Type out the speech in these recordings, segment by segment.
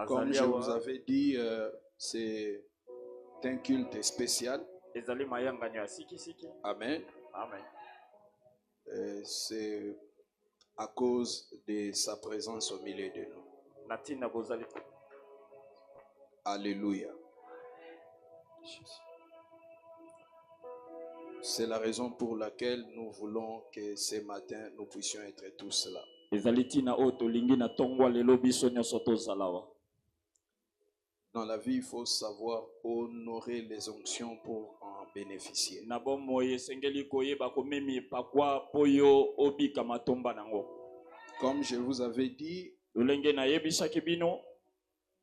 Comme je vous avais dit, c'est un culte spécial. Amen. Amen. C'est à cause de sa présence au milieu de nous. Alléluia. C'est la raison pour laquelle nous voulons que ce matin nous puissions être tous là. Dans la vie, il faut savoir honorer les onctions pour en bénéficier. Comme je vous avais dit,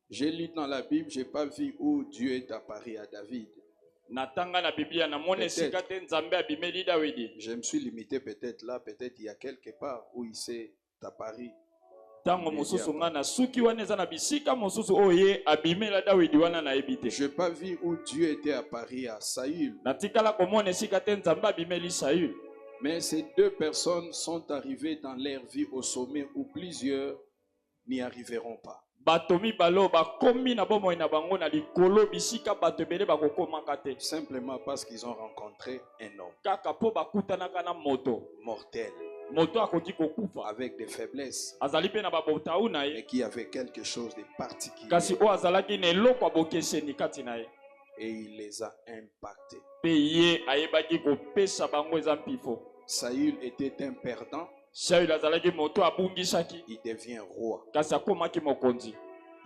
j'ai lu dans la Bible, je n'ai pas vu où Dieu est apparu à David. Je me suis limité peut-être là, peut-être il y a quelque part où il s'est apparu. Je n'ai pas vu où Dieu était apparu à Saül. Mais ces deux personnes sont arrivées dans leur vie au sommet où plusieurs n'y arriveront pas. Simplement parce qu'ils ont rencontré un homme mortel, avec des faiblesses, et qui avait quelque chose de particulier. Et il les a impactés. Saül était un perdant. Il devient roi.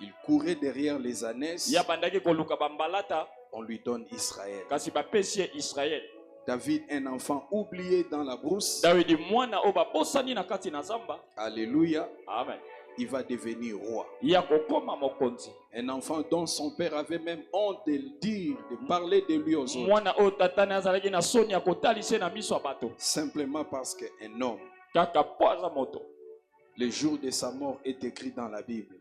Il courait derrière les ânesses. On lui donne Israël. David, un enfant oublié dans la brousse. Alléluia. Amen. Il va devenir roi. Un enfant dont son père avait même honte de le dire, de parler de lui aux autres. Simplement parce qu'un homme, le jour de sa mort est écrit dans la Bible,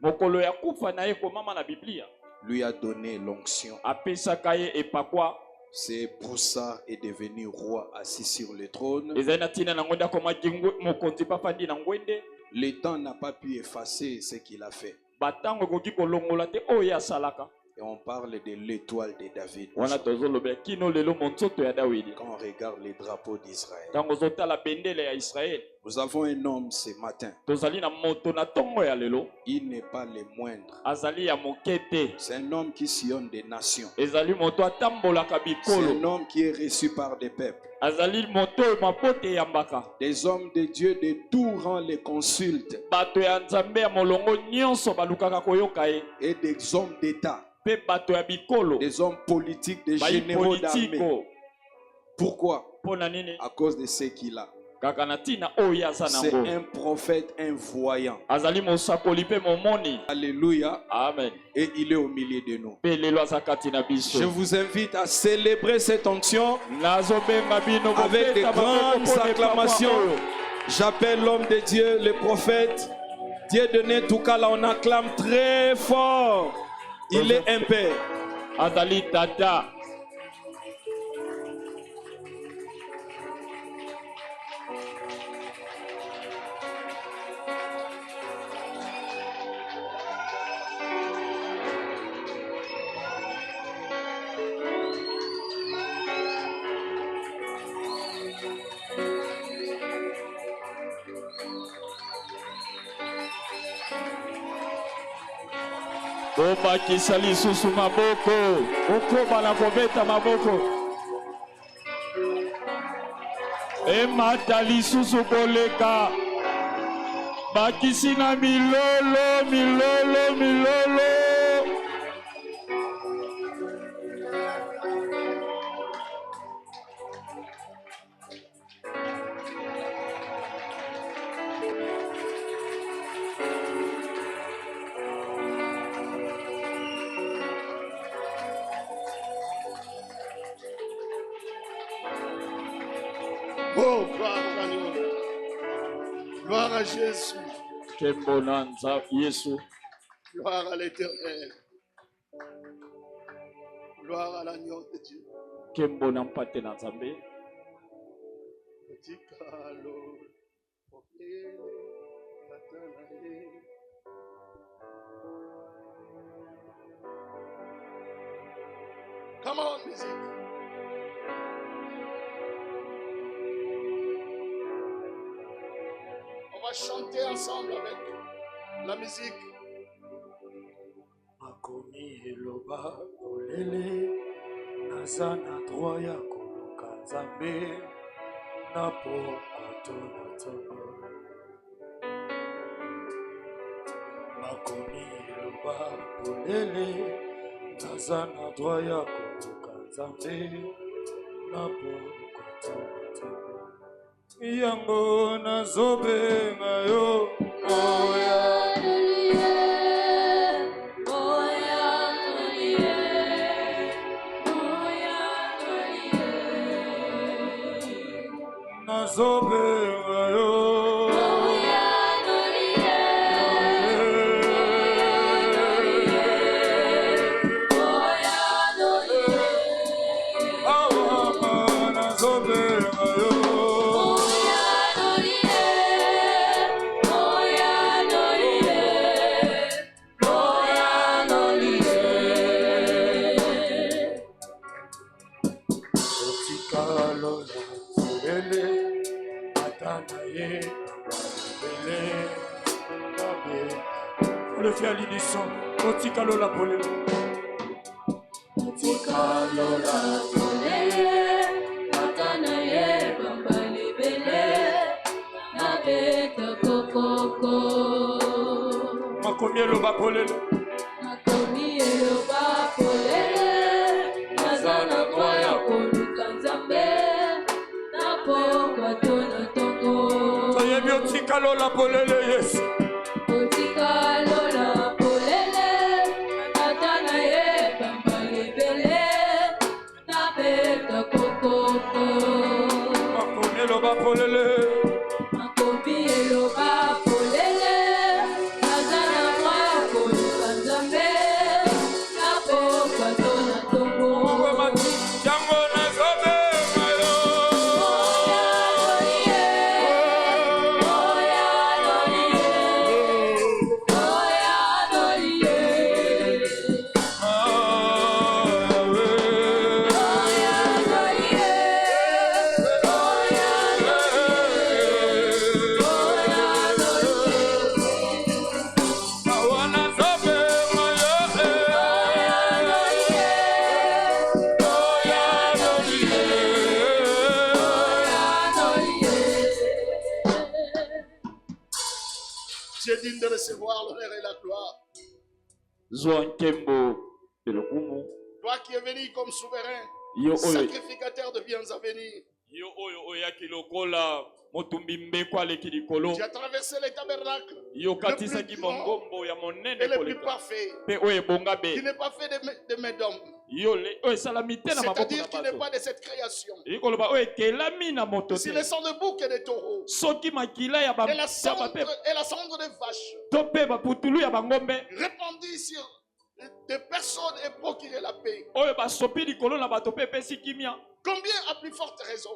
lui a donné l'onction. C'est pour ça est devenu roi assis sur le trône. Le temps n'a pas pu effacer ce qu'il a fait. Et on parle de l'étoile de David. Quand on regarde les drapeaux d'Israël, nous avons un homme ce matin. Il n'est pas le moindre. C'est un homme qui sillonne des nations. C'est un homme qui est reçu par des peuples. Des hommes de Dieu de tout rang les consultent. Et des hommes d'État. Des hommes politiques, des généraux d'armée. Pourquoi? À cause de ce qu'il a. C'est un prophète, un voyant. Alléluia. Amen. Et il est au milieu de nous. Je vous invite à célébrer cette onction avec de grandes acclamations. J'appelle l'homme de Dieu, le prophète. Dieu donné tout cas là, on acclame très fort. Il est un père. Azali Tata. Oba kisali susu maboko, okoba na kobeta maboko. Emata lisusu koleka. Bakisina milolo, milolo, milolo. Oh, gloire à Jésus. Kembonanza Yesu. Gloire à l'Éternel. Gloire à l'agneau de Dieu. Kembonampate na Nzambe. Come on, musique. On va chanter ensemble avec la musique. Makomi eloba olele nazana droit ya koluka nzambe na pokwa tono. Makomi eloba olele nazana droit ya koluka nzambe na pokwa tono. Yango nazobenga yo oya. Nazobenga yo. Le fait à l'unisson, Otikalo la polé. Otikalo la polé, Atanaye, Bambali Bele, Nabeta Kokoko. Makomi lo ba polé. Makomi lo ba polé, Nazana Kwaya Koluka Nzambe, Napo Kwatona Tongo. Soye bi Otikalo la polé, yes. Digne de recevoir l'honneur et la gloire. Toi qui es venu comme souverain, sacrificateur de biens à venir. Tu as traversé les tabernacles le plus grand et le plus parfait, qui n'est pas fait de mains d'homme. C'est-à-dire qu'il n'est pas de cette création. C'est le sang de bouc et de taureau, et la cendre de vache, répandue sur des personnes et procurer la paix. Combien à plus forte raison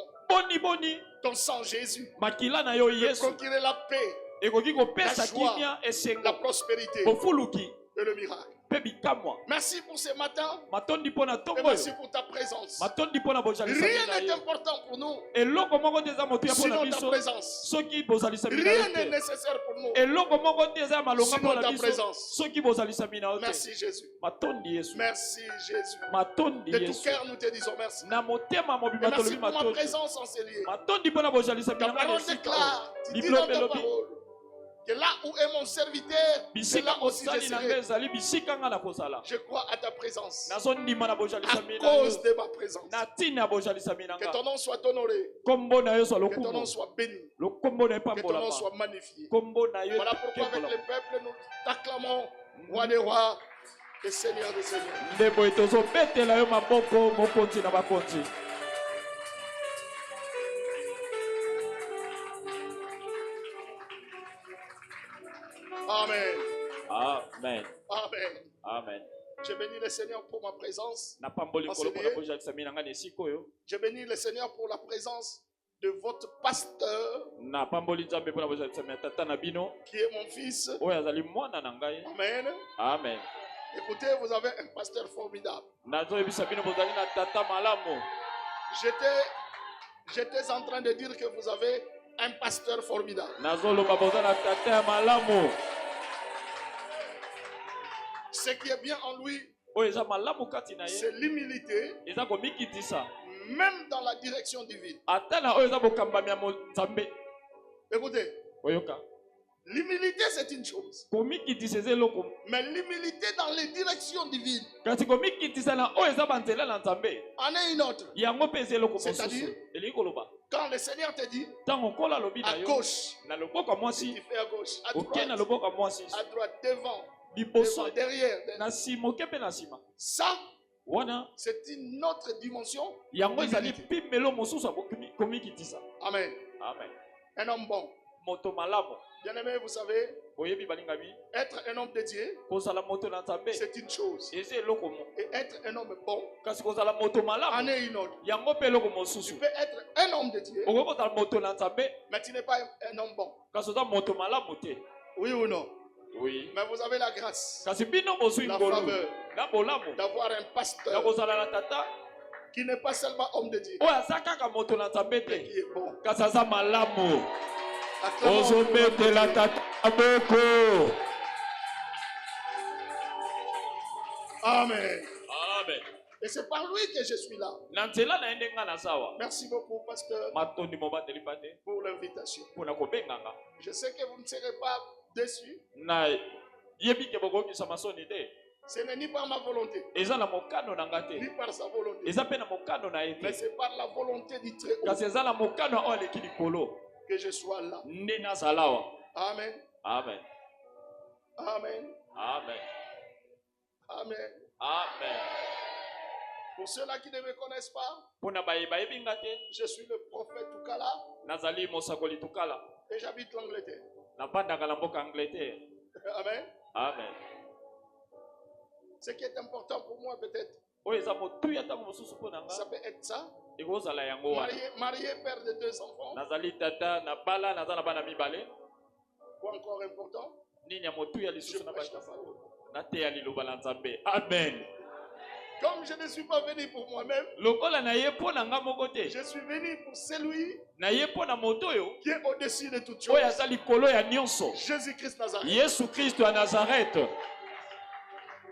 ton sang Jésus peut procurer la paix, la joie, la prospérité et le miracle. Merci pour ce matin et merci pour ta présence. Rien n'est important pour nous sinon ta présence. Rien n'est nécessaire pour nous sinon ta présence. Merci Jésus. Merci Jésus. De tout cœur nous te disons merci. Et merci pour ma présence en ces lieux. Ta parole déclare, tu dis dans ta parole, que là où est mon serviteur, c'est là aussi je serai. Je crois à ta présence. À cause de ma présence. Que ton nom soit honoré. Que ton nom soit béni. Que ton nom soit magnifié. Voilà pourquoi avec le peuple nous t'acclamons, roi des rois et seigneur des seigneurs. Amen. Amen. Amen. Amen. Je bénis le Seigneur pour ma présence. Je bénis le Seigneur pour la présence de votre pasteur qui est mon fils. Amen. Amen. Amen. Écoutez, vous avez un pasteur formidable. J'étais en train de dire que vous avez un pasteur formidable. Ce qui est bien en lui, c'est l'humilité, même dans la direction divine. Écoutez, l'humilité c'est une chose, mais l'humilité dans les directions divines en est une autre. C'est-à-dire, quand le Seigneur te dit à gauche, si tu fais à gauche, à droite, devant, derrière, ça, c'est une autre dimension. Amen. Un homme bon. Bien aimé, vous savez, être un homme dédié, c'est une chose. Et être un homme bon, en est une autre. Tu peux être un homme dédié, mais tu n'es pas un homme bon. Oui ou non? Oui. Mais vous avez la grâce, la faveur d'avoir un pasteur qui n'est pas seulement homme de Dieu, mais qui est bon. Amen. Amen. Et c'est par lui que je suis là. Merci beaucoup, pasteur, pour l'invitation. Je sais que vous ne serez pas déçus. Ce n'est ni par ma volonté, ni par sa volonté, mais c'est par la volonté du Très-Haut que je sois là. Amen. Amen. Amen. Amen. Amen. Amen. Pour ceux-là qui ne me connaissent pas, je suis le prophète Tukala et j'habite l'Angleterre. Amen. Amen. Ce qui est important pour moi peut-être, ça peut être ça. Marié, père de 2 enfants. Quoi encore important? Je prêche la parole. Amen. Comme je ne suis pas venu pour moi-même, je suis venu pour celui qui est au-dessus de toutes choses. Jésus-Christ Nazareth.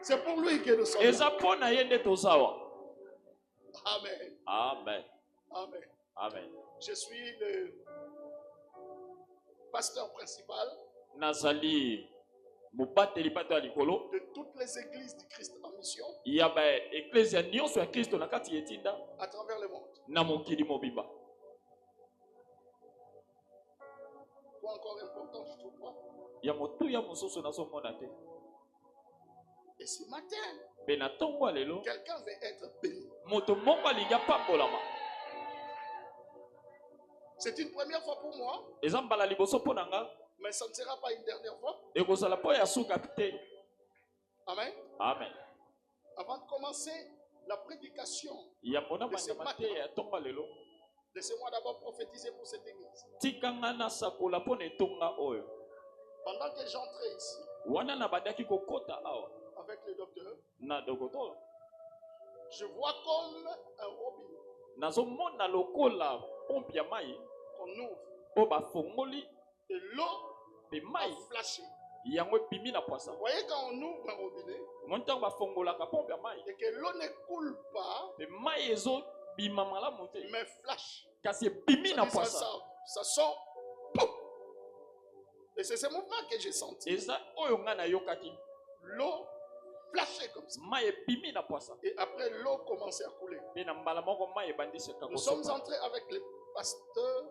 C'est pour lui que nous sommes là. Amen. Amen. Amen. Amen. Je suis le pasteur principal de toutes les églises du Christ en mission à travers le monde. Quoi encore important, je trouve pas. Et ce matin, quelqu'un veut être béni. C'est une première fois pour moi, mais ça ne sera pas une dernière fois. Amen. Amen. Avant de commencer la prédication de ce matin, laissez-moi d'abord prophétiser pour cette église. Pendant que j'entrais ici avec le docteur, je vois comme un robinet qu'on ouvre et l'eau a flashé. Vous voyez, quand on ouvre un robinet et que l'eau ne coule pas mais flash, ça sort. Et c'est ce mouvement que j'ai senti. L'eau flashait comme ça. Et après, l'eau commençait à couler. Nous sommes entrés avec le pasteur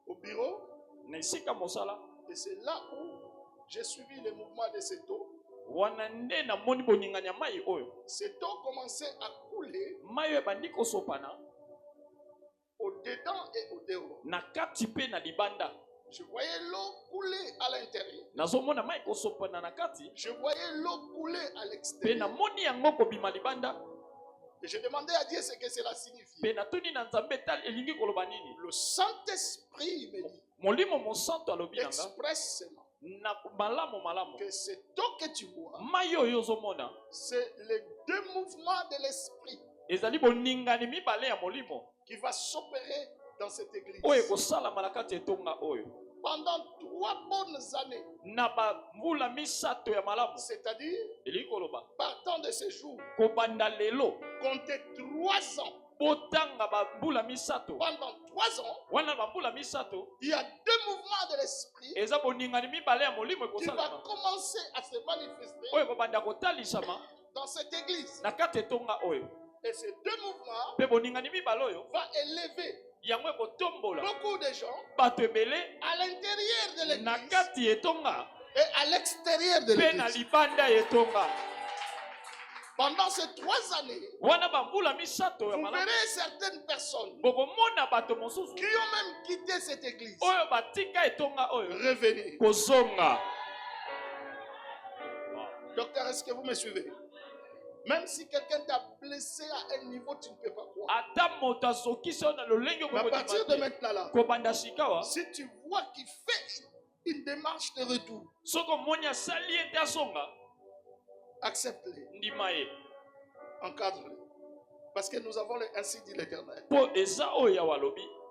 au bureau. Et c'est là où j'ai suivi le mouvement de cette eau. Cette eau commençait à couler au-dedans et au-dehors. Je voyais l'eau couler à l'intérieur. Je voyais l'eau couler à l'extérieur. Et je demandais à Dieu ce que cela signifie. Le Saint-Esprit me dit expressement que c'est toi que tu vois, c'est les deux mouvements de l'esprit qui va s'opérer dans cette église. Pendant 3 bonnes années, c'est-à-dire partant de ce jour, comptez 3 ans. Pendant 3 ans, il y a 2 mouvements de l'esprit qui vont commencer à se manifester dans cette église. Et ces 2 mouvements vont élever beaucoup de gens à l'intérieur de l'église et à l'extérieur de l'église. Pendant ces 3 années, vous verrez certaines personnes qui ont même quitté cette église revenir. Docteur, est-ce que vous me suivez? Même si quelqu'un t'a blessé à un niveau, tu ne peux pas croire. À partir de maintenant là, si tu vois qu'il fait une démarche de retour, accepte-les. Encadre-les. Parce que nous avons ainsi dit l'Éternel.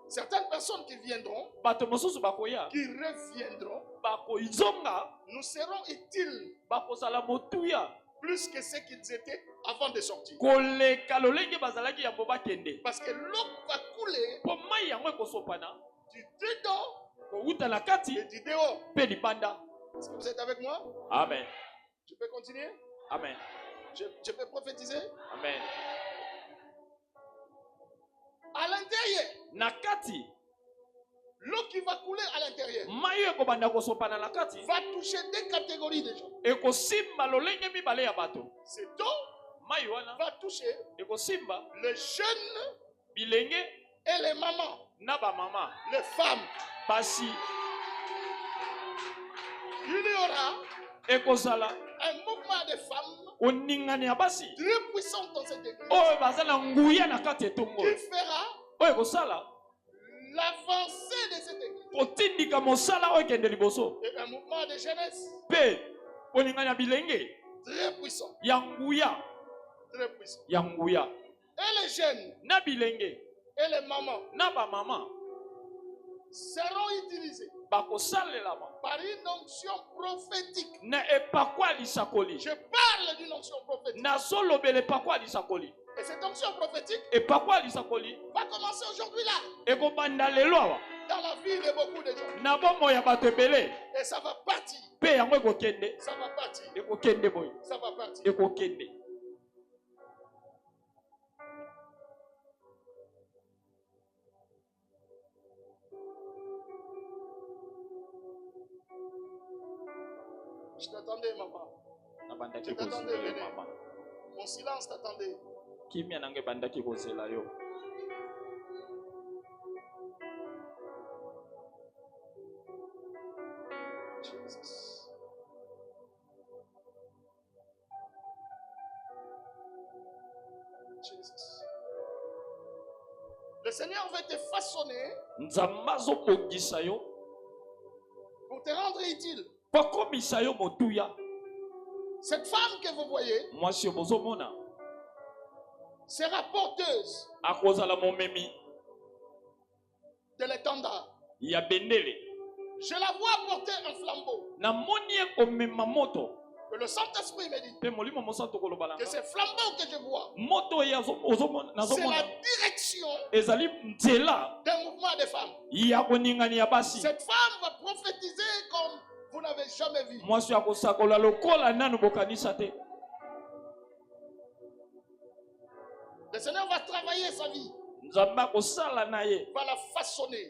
Certaines personnes qui viendront, qui reviendront, nous serons utiles plus que ce qu'ils étaient avant de sortir. Parce que l'eau va couler du dedans et du dehors. Est-ce que vous êtes avec moi? Amen. Je peux continuer? Amen. Je peux prophétiser? Amen. À l'intérieur, l'eau qui va couler à l'intérieur va toucher 2 catégories de gens. Cette eau va toucher les jeunes et les mamans, les femmes. Il y aura un mouvement de femmes très puissant dans cette église qui fera l'avancée de cette église. Et un mouvement de jeunesse très puissant. Très puissant. Et les jeunes et les mamans seront utilisés par une onction prophétique. Je parle d'une onction prophétique. Et cette onction prophétique va commencer aujourd'hui là. Dans la vie de beaucoup de gens. Et ça va partir. Ça va partir. Ça va partir. Je t'attendais, maman. Je t'attendais, venez. Mon silence t'attendait. Jesus. Jesus. Le Seigneur va te façonner pour te rendre utile. Cette femme que vous voyez sera porteuse de l'étendard. Je la vois porter un flambeau. Que le Saint-Esprit me dit que ce flambeau que je vois, c'est la direction d'un mouvement de femmes. Cette femme va prophétiser comme vous n'avez jamais vu. Le Seigneur va travailler sa vie. Va la façonner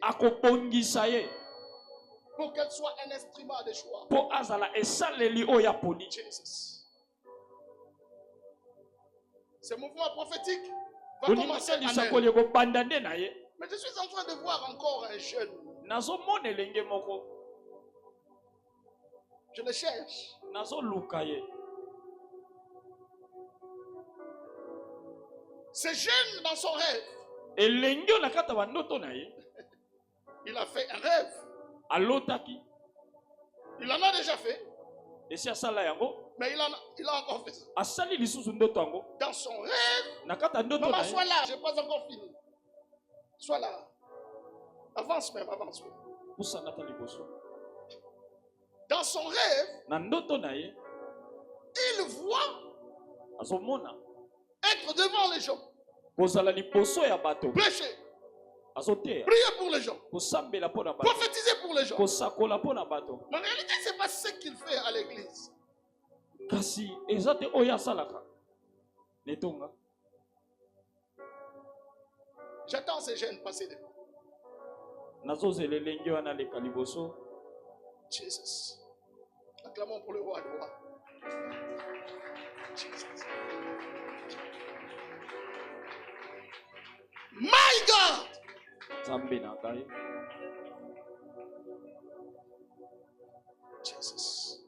pour qu'elle soit un instrument de choix. Jesus. Ce mouvement prophétique va commencer en elle. Mais je suis en train de voir encore un jeune. Je le cherche. Ce jeune dans son rêve, il a fait un rêve. Il en a déjà fait. Et si asala yango, mais il a encore fait ça. Asali lisusu ndoto yango. Dans son rêve. Nakata ndoto. Maman, sois là, je n'ai pas encore fini. Sois là. Avance même, avance même. Poussa Nathalie Bosso. Dans son rêve, Nandoto naye, il voit azomona être devant les gens. Kozala liboso ya bato. Prêcher. Azotea. Prier pour les gens. Kosambela pona bato. Prophétiser pour les gens. Kosakola pona bato. Mais en réalité, ce n'est pas ce qu'il fait à l'église. Kasi ezate oya salaka. Netonga. J'attends ces jeunes passer devant. Nazozele lenge wana leka liboso. Jesus. Acclamons pour le roi de roi. Jesus. My God. Zambe na kai. Jesus.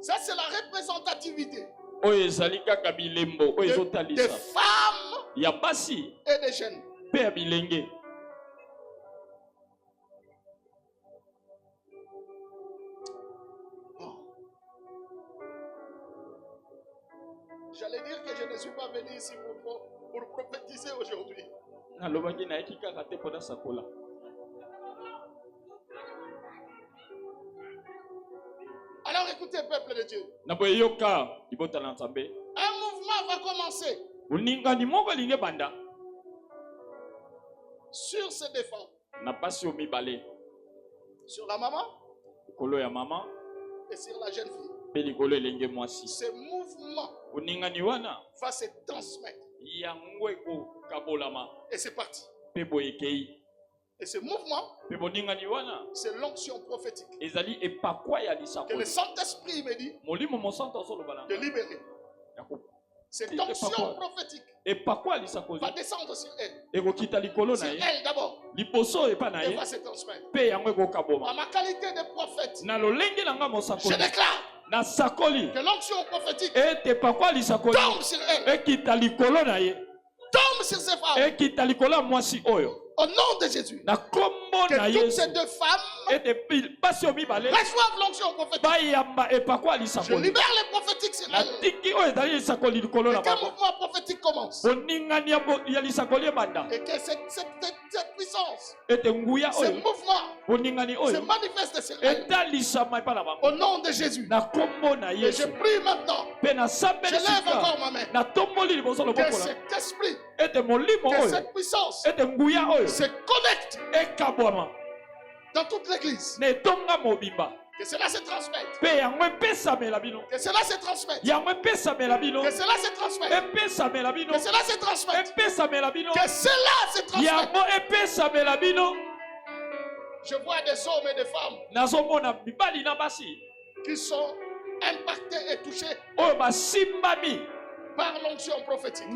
Ça, c'est la représentativité des femmes et des jeunes. J'allais dire que je ne suis pas venu ici pour prophétiser aujourd'hui. Alors écoutez, peuple de Dieu. Un mouvement va commencer sur ces deux femmes. Sur la maman et sur la jeune fille. Ce mouvement va se transmettre. Et c'est parti. Et ce mouvement, c'est l'onction prophétique. Que le Saint-Esprit me dit de libérer. Cette onction prophétique va descendre sur elle. Sur elle d'abord. Et va se transmettre. À ma qualité de prophète, je déclare que l'onction prophétique tombe sur elle. Tombe sur ces femmes. Au nom de Jésus. Que toutes ces deux femmes reçoivent l'onction prophétique. Je libère les prophétiques sur elles. Et qu'un mouvement prophétique commence. Et que cette puissance, ce mouvement se manifeste sur elles. Au nom de Jésus. Et je prie maintenant. Je lève encore ma main. Que cet esprit, que cette puissance se connecte dans toute l'église. Que cela se transmette. Que cela se transmette. Que cela se transmette. Que cela se transmette. Que cela se transmette. Je vois des hommes et des femmes qui sont impactés et touchés par l'onction prophétique.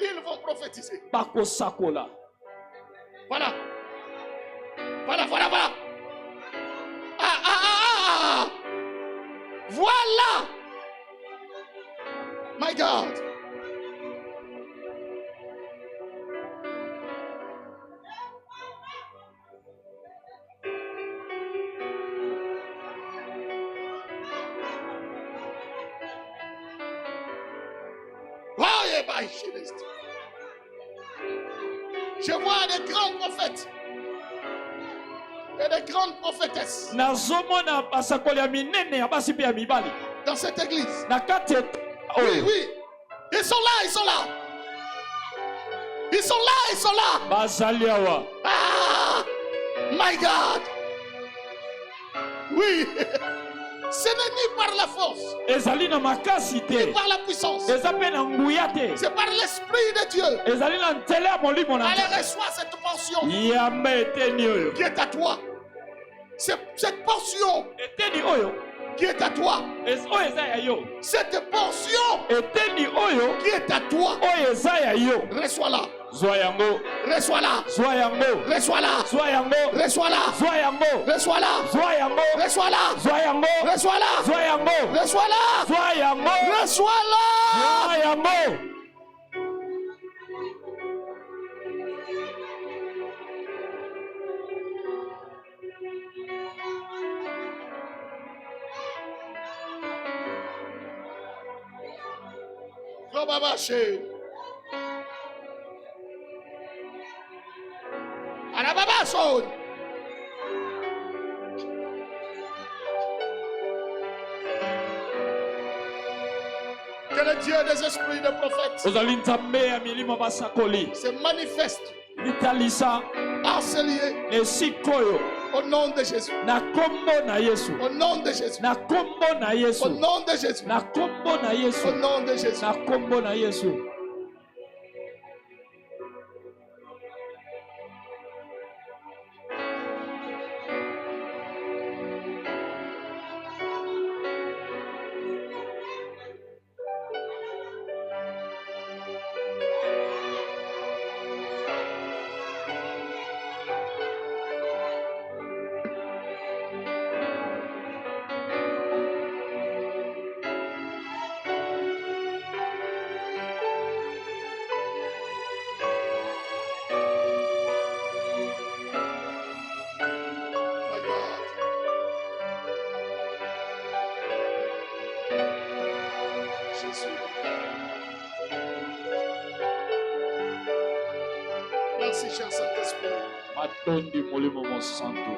Ils vont prophétiser. Voilà. Voilà. Voilà. My God. Je vois des grands prophètes et des grandes prophétesses dans cette église. Oui. Ils sont là. Ah, my God. Oui. Ce n'est ni par la force, ni par la puissance. C'est par l'Esprit de Dieu. Allez, reçois cette portion qui est à toi. Cette portion qui est à toi. Cette portion qui est à toi. Reçois-la. Reçois-la. Reçois-la. Reçois-la. Reçois-la. Reçois-la. Que le Dieu des esprits de prophètes se manifeste en ce lieu. Au nom de Jésus. Au nom de Jésus. Au nom de Jésus. Au nom de Jésus. Merci, cher Saint-Esprit. Matondi molimo mo santo.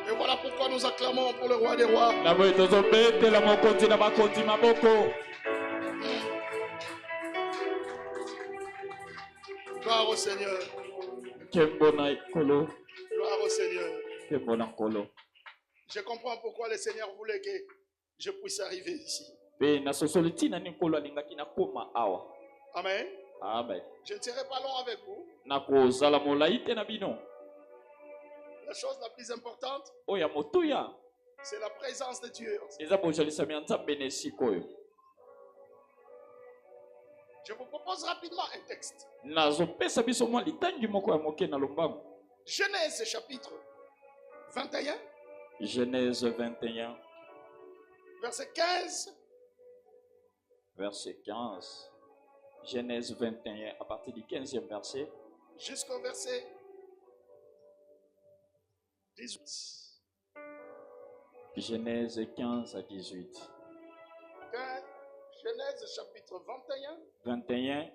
Et voilà pourquoi nous acclamons pour le roi des rois. Gloire au Seigneur. Gloire au Seigneur. Je comprends pourquoi le Seigneur voulait que je puisse arriver ici. Amen. Amen. Je ne serai pas long avec vous. La chose la plus importante, c'est la présence de Dieu. Je vous propose rapidement un texte. Genèse chapitre 21. Genèse 21. Verset 15. Verset 15. Genèse 21, à partir du 15e verset. Jusqu'au verset 18. Genèse 15 à 18. Genèse chapitre 21. 21, à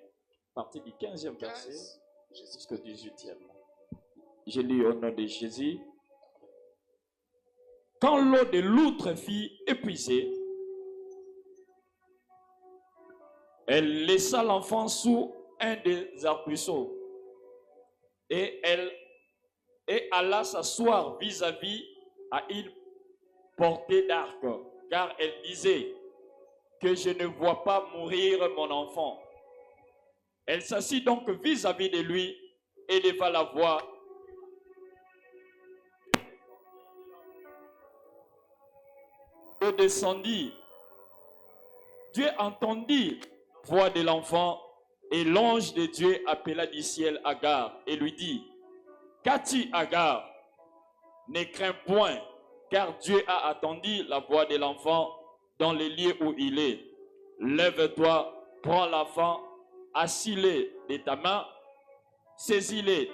partir du 15e verset jusqu'au 18e. Je lis au nom de Jésus. Quand l'eau de l'outre fut épuisée, elle laissa l'enfant sous un des arbrisseaux et alla s'asseoir vis-à-vis à une portée d'arc, car elle disait que je ne vois pas mourir mon enfant. Elle s'assit donc vis-à-vis de lui et leva la voix. L'eau descendit. Dieu entendit la voix de l'enfant et l'ange de Dieu appela du ciel Agar et lui dit: Qu'as-tu, Agar? Ne crains point, car Dieu a attendu la voix de l'enfant dans le lieu où il est. Lève-toi, prends l'enfant, assis-le de ta main, saisis-le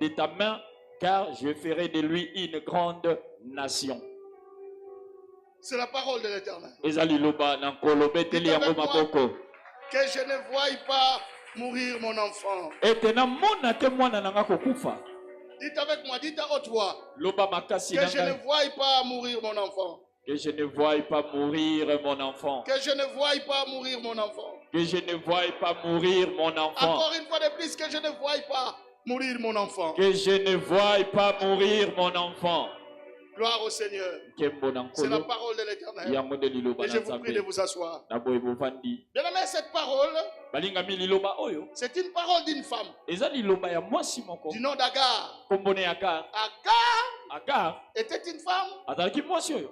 de ta main, car je ferai de lui une grande nation. C'est la parole de l'Éternel. Dites avec moi, que je ne voie pas mourir mon enfant. Dites avec moi, dites à haute voix, que je ne voie pas mourir mon enfant. Que je ne voie pas mourir mon enfant. Que je ne voie pas mourir mon enfant. Que je ne voie pas mourir mon enfant. Encore une fois de plus, que je ne voie pas mourir mon enfant. Que je ne voie pas mourir mon enfant. Gloire au Seigneur. C'est la parole de l'Éternel. Et je vous prie de vous asseoir. Bien aimé, cette parole, c'est une parole d'une femme du nom d'Agar. Agar Agar était une femme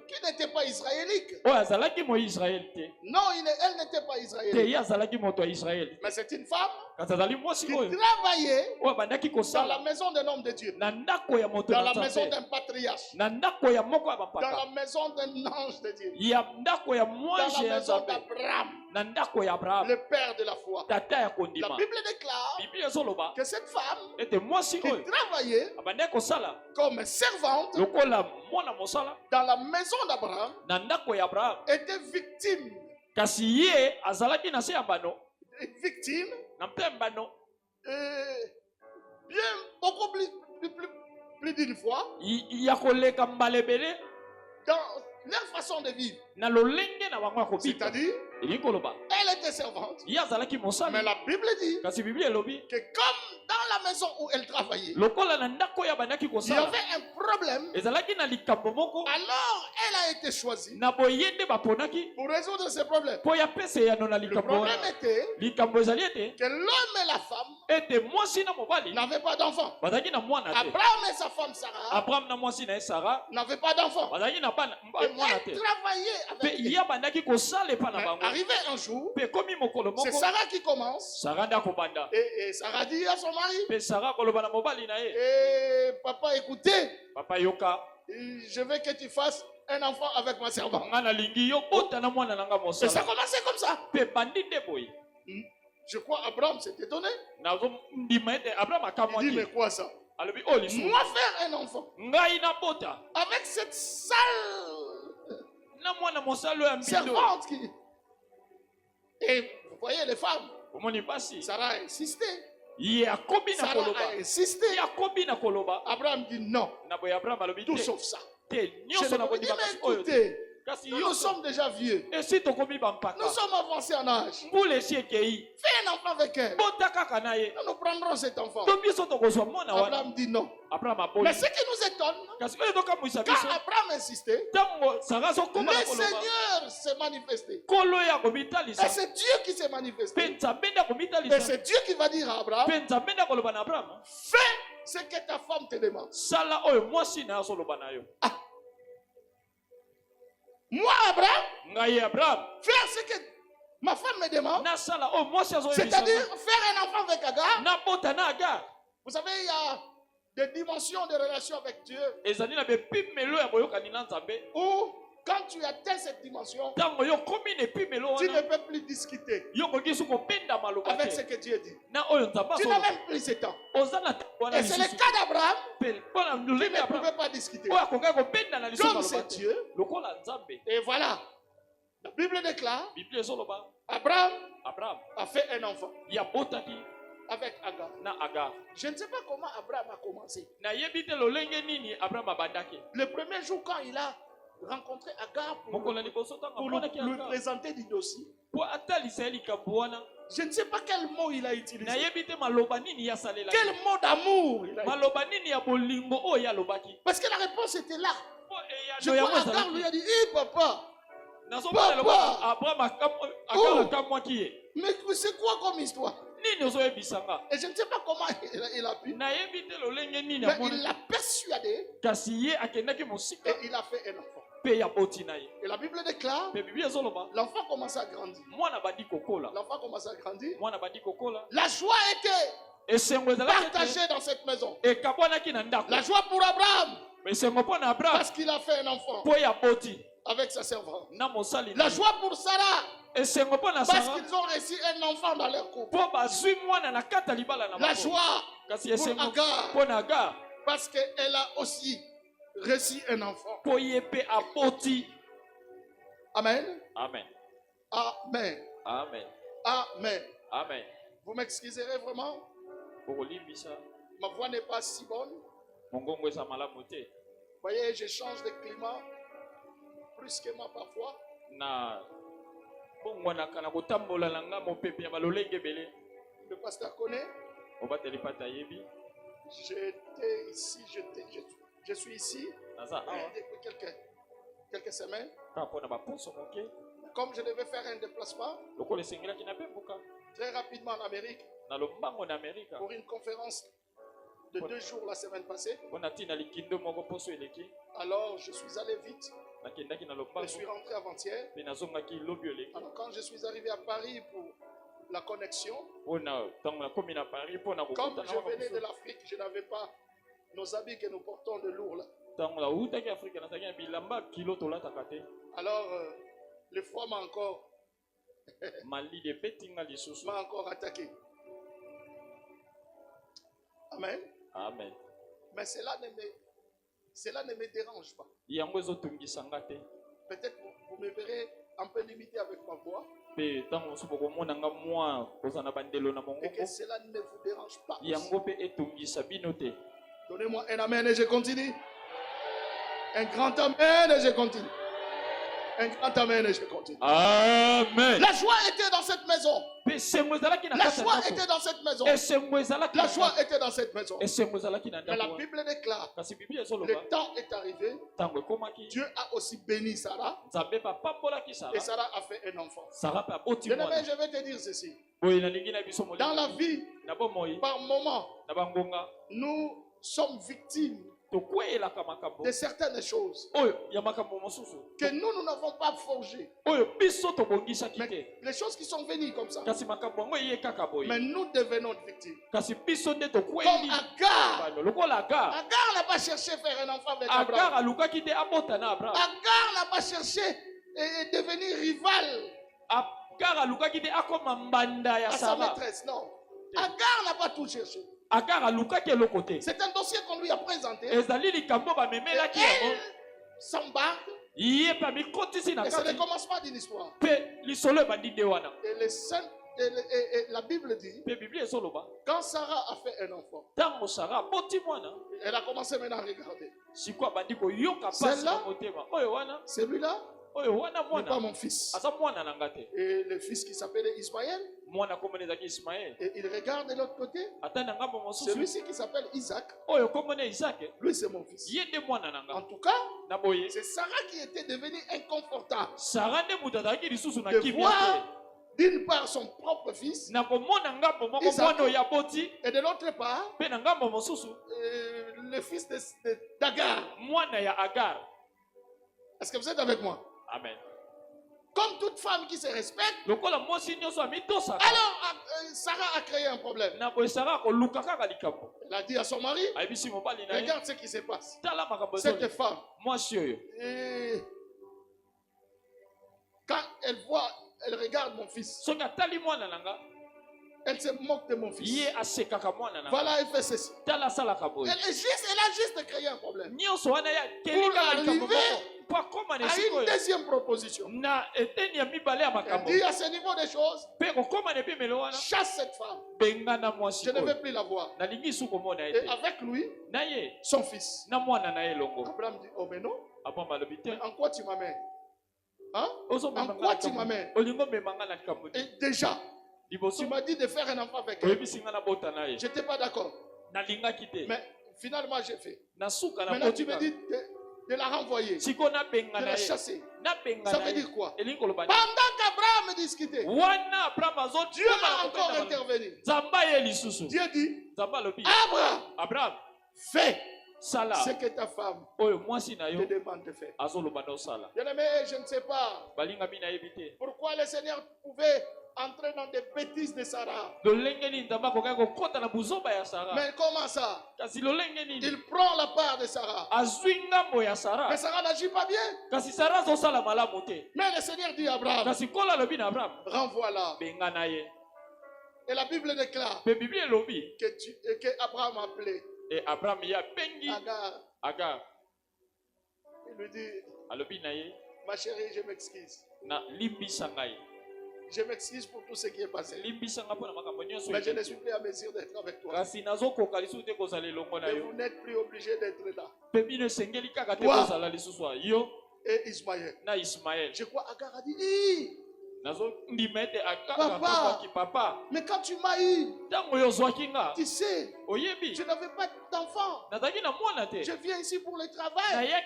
qui n'était pas israélite. Non, elle n'était pas israélite. Mais c'est une femme qui travaillait dans la maison d'un homme de Dieu, dans la maison d'un patriarche, dans la maison d'un ange de Dieu, dans la maison d'Abraham, le père de la foi. La Bible déclare que cette femme qui travaillait comme servante dans la maison d'Abraham était victime. Victime. Bien beaucoup plus d'une fois dans leur façon de vivre. C'est-à-dire, elle était servante. Mais la Bible dit que comme dans la maison où elle travaillait, il y avait un problème. Alors elle a été choisie pour résoudre ce problème. Le problème était que l'homme et la femme n'avaient pas d'enfant. Abraham et sa femme Sarah n'avaient pas d'enfant. Elle travaillait avec elle. Arrivé un jour, c'est Sarah qui commence. Et Sarah dit à son mari, papa, écoutez, je veux que tu fasses un enfant avec ma servante. Et ça a commencé comme ça. Je crois Abraham s'est étonné. Il dit, mais quoi ça? Moi faire un enfant avec cette sale servante qui... Et vous voyez les femmes, Sarah a insisté. Sarah a insisté. Abraham dit non, tout sauf ça. Je ne dit, mais écoutez, nous sommes déjà vieux. Nous sommes avancés en âge. Fais un enfant avec elle. Nous prendrons cet enfant. Abraham dit non. Mais ce qui nous étonne, quand Abraham insistait, le Seigneur s'est manifesté. Et c'est Dieu qui s'est manifesté. Et c'est Dieu qui va dire à Abraham, fais ce que ta femme te demande. Moi, Abraham, faire ce que ma femme me demande, c'est-à-dire faire un enfant avec Agar. Vous savez, il y a des dimensions de relation avec Dieu où quand tu atteins cette dimension, tu ne peux plus discuter avec ce que Dieu dit. Tu n'as même plus ce temps. Et c'est le cas d'Abraham qui ne pouvait pas discuter. Comme c'est Dieu. Et voilà. La Bible déclare, Abraham a fait un enfant avec Agar. Je ne sais pas comment Abraham a commencé. Le premier jour quand il a rencontré Agar pour lui présenter du dossier, je ne sais pas quel mot il a utilisé. Quel mot d'amour il a utilisé. Parce que la réponse était là. Je crois Agar lui a dit, hé papa, mais c'est quoi comme histoire? Et je ne sais pas comment il a pu. Mais il l'a persuadé. Et il a fait un enfant. Et la Bible déclare, l'enfant commence à grandir. L'enfant commence à grandir. La joie était partagée dans cette maison. La joie pour Abraham, parce qu'il a fait un enfant avec sa servante. La joie pour Sarah, parce qu'ils ont reçu un enfant dans leur couple. La joie pour Agar, parce qu'elle a aussi reçu un enfant. Amen. Amen. Amen. Amen. Amen. Amen. Vous m'excuserez vraiment? Ma voix n'est pas si bonne. Vous voyez, je change de climat brusquement parfois. Le pasteur connaît. J'étais ici, je suis ici depuis quelques semaines. Comme je devais faire un déplacement très rapidement en Amérique pour une conférence de 2 jours la semaine passée. Alors je suis allé vite. Je suis rentré avant-hier. Alors quand je suis arrivé à Paris pour la connexion, comme je venais de l'Afrique, je n'avais pas nos habits que nous portons de lourd là. Alors le froid m'a encore attaqué. Amen. Amen. Mais cela ne me dérange pas. Peut-être vous me verrez un peu limité avec ma voix. Et que cela ne vous dérange pas. Donnez-moi un amen et je continue. Un grand amen et je continue. Un grand amen et je continue. Amen. La joie était dans cette maison. La joie était dans cette maison. La joie était dans cette maison. Mais la Bible déclare, le temps est arrivé. Dieu a aussi béni Sarah. Et Sarah a fait un enfant. Bien-aimé, je vais te dire ceci. Dans la vie, par moment, nous sommes victimes de certaines choses que nous n'avons pas forgées. Mais les choses qui sont venues comme ça. Mais nous devenons victimes. Comme Agar. Agar n'a pas cherché à faire un enfant avec Abraham. Agar n'a pas cherché à devenir rival à sa maîtresse. Non. Agar n'a pas tout cherché. C'est un dossier qu'on lui a présenté. Et elle s'embarque. Et c'est le commencement d'une histoire. Et la Bible dit, quand Sarah a fait un enfant, elle a commencé maintenant à regarder. Celui-là n'est pas mon fils. Et le fils qui s'appelle Ismaël. Et il regarde de l'autre côté. Celui-ci qui s'appelle Isaac. Lui, c'est mon fils. En tout cas, c'est Sarah qui était devenue inconfortable. De voir d'une part son propre fils, Isaac, et de l'autre part, le fils d'Agar. Est-ce que vous êtes avec moi? Amen. Comme toute femme qui se respecte, alors Sarah a créé un problème. Elle a dit à son mari, regarde ce qui se passe. Cette femme, quand elle regarde mon fils, elle se moque de mon fils. Voilà, elle fait ceci. Elle a juste créé un problème. Pour arriver à une deuxième proposition. Elle dit à ce niveau des choses, chasse cette femme. Je ne veux plus la voir. Et avec lui, son fils. Abraham dit, oh mais non. En quoi tu m'amènes? Hein? En quoi tu m'amènes? Et déjà, tu m'as dit de faire un enfant avec elle. Je n'étais pas d'accord. Mais finalement, j'ai fait. Maintenant, tu me dis de la renvoyer, de la chasser. Ça veut dire quoi? Pendant qu'Abraham discutait, Dieu va encore intervenir. Dieu dit, Abraham, fais ce que ta femme te demande de faire. Bien-aimé, je ne sais pas pourquoi le Seigneur pouvait entrer dans des bêtises de Sarah. Mais comment ça? Il prend la part de Sarah. Mais Sarah n'agit pas bien. Mais le Seigneur dit à Abraham, renvoie-la. Et la Bible déclare que Abraham a appelé Agar. Il lui dit, ma chérie, je m'excuse. Je m'excuse pour tout ce qui est passé. Mais je ne suis plus à mesure d'être avec toi. Et vous n'êtes plus obligé d'être là. Toi et Ismaël. Je crois Agar a dit, Papa, mais quand tu m'as eu, tu sais, je n'avais pas d'enfant. Je viens ici pour le travail.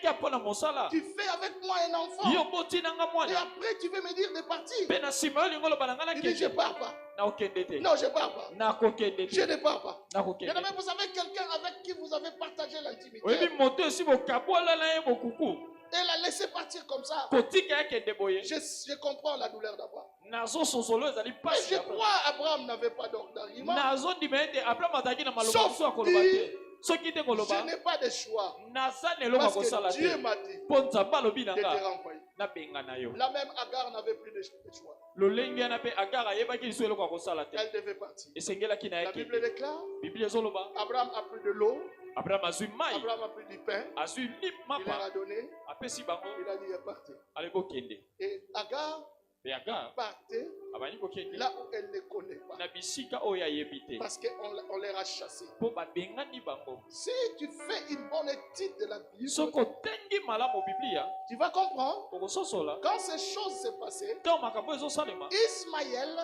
Tu fais avec moi un enfant. Et après, tu veux me dire de partir. Il dit, je pars pas. Non, je pars pas. Je ne pars pas. Vous avez quelqu'un avec qui vous avez partagé l'intimité. Elle a laissé partir comme ça. Je comprends la douleur d'avoir. Mais je crois qu'Abraham n'avait pas d'argument. Sauf je n'ai pas de choix. Parce que Dieu m'a dit de te renvoyer. La même Agar n'avait plus de choix. Elle devait partir. La Bible déclare Abraham a pris de l'eau. Abraham a pris du pain. Il leur a donné. Il a dit partez. Et Agar partait là où elle ne connaît pas. Parce qu'on les a chassés. Si tu fais une bonne étude de la Bible, tu vas comprendre. Quand ces choses s'est passées,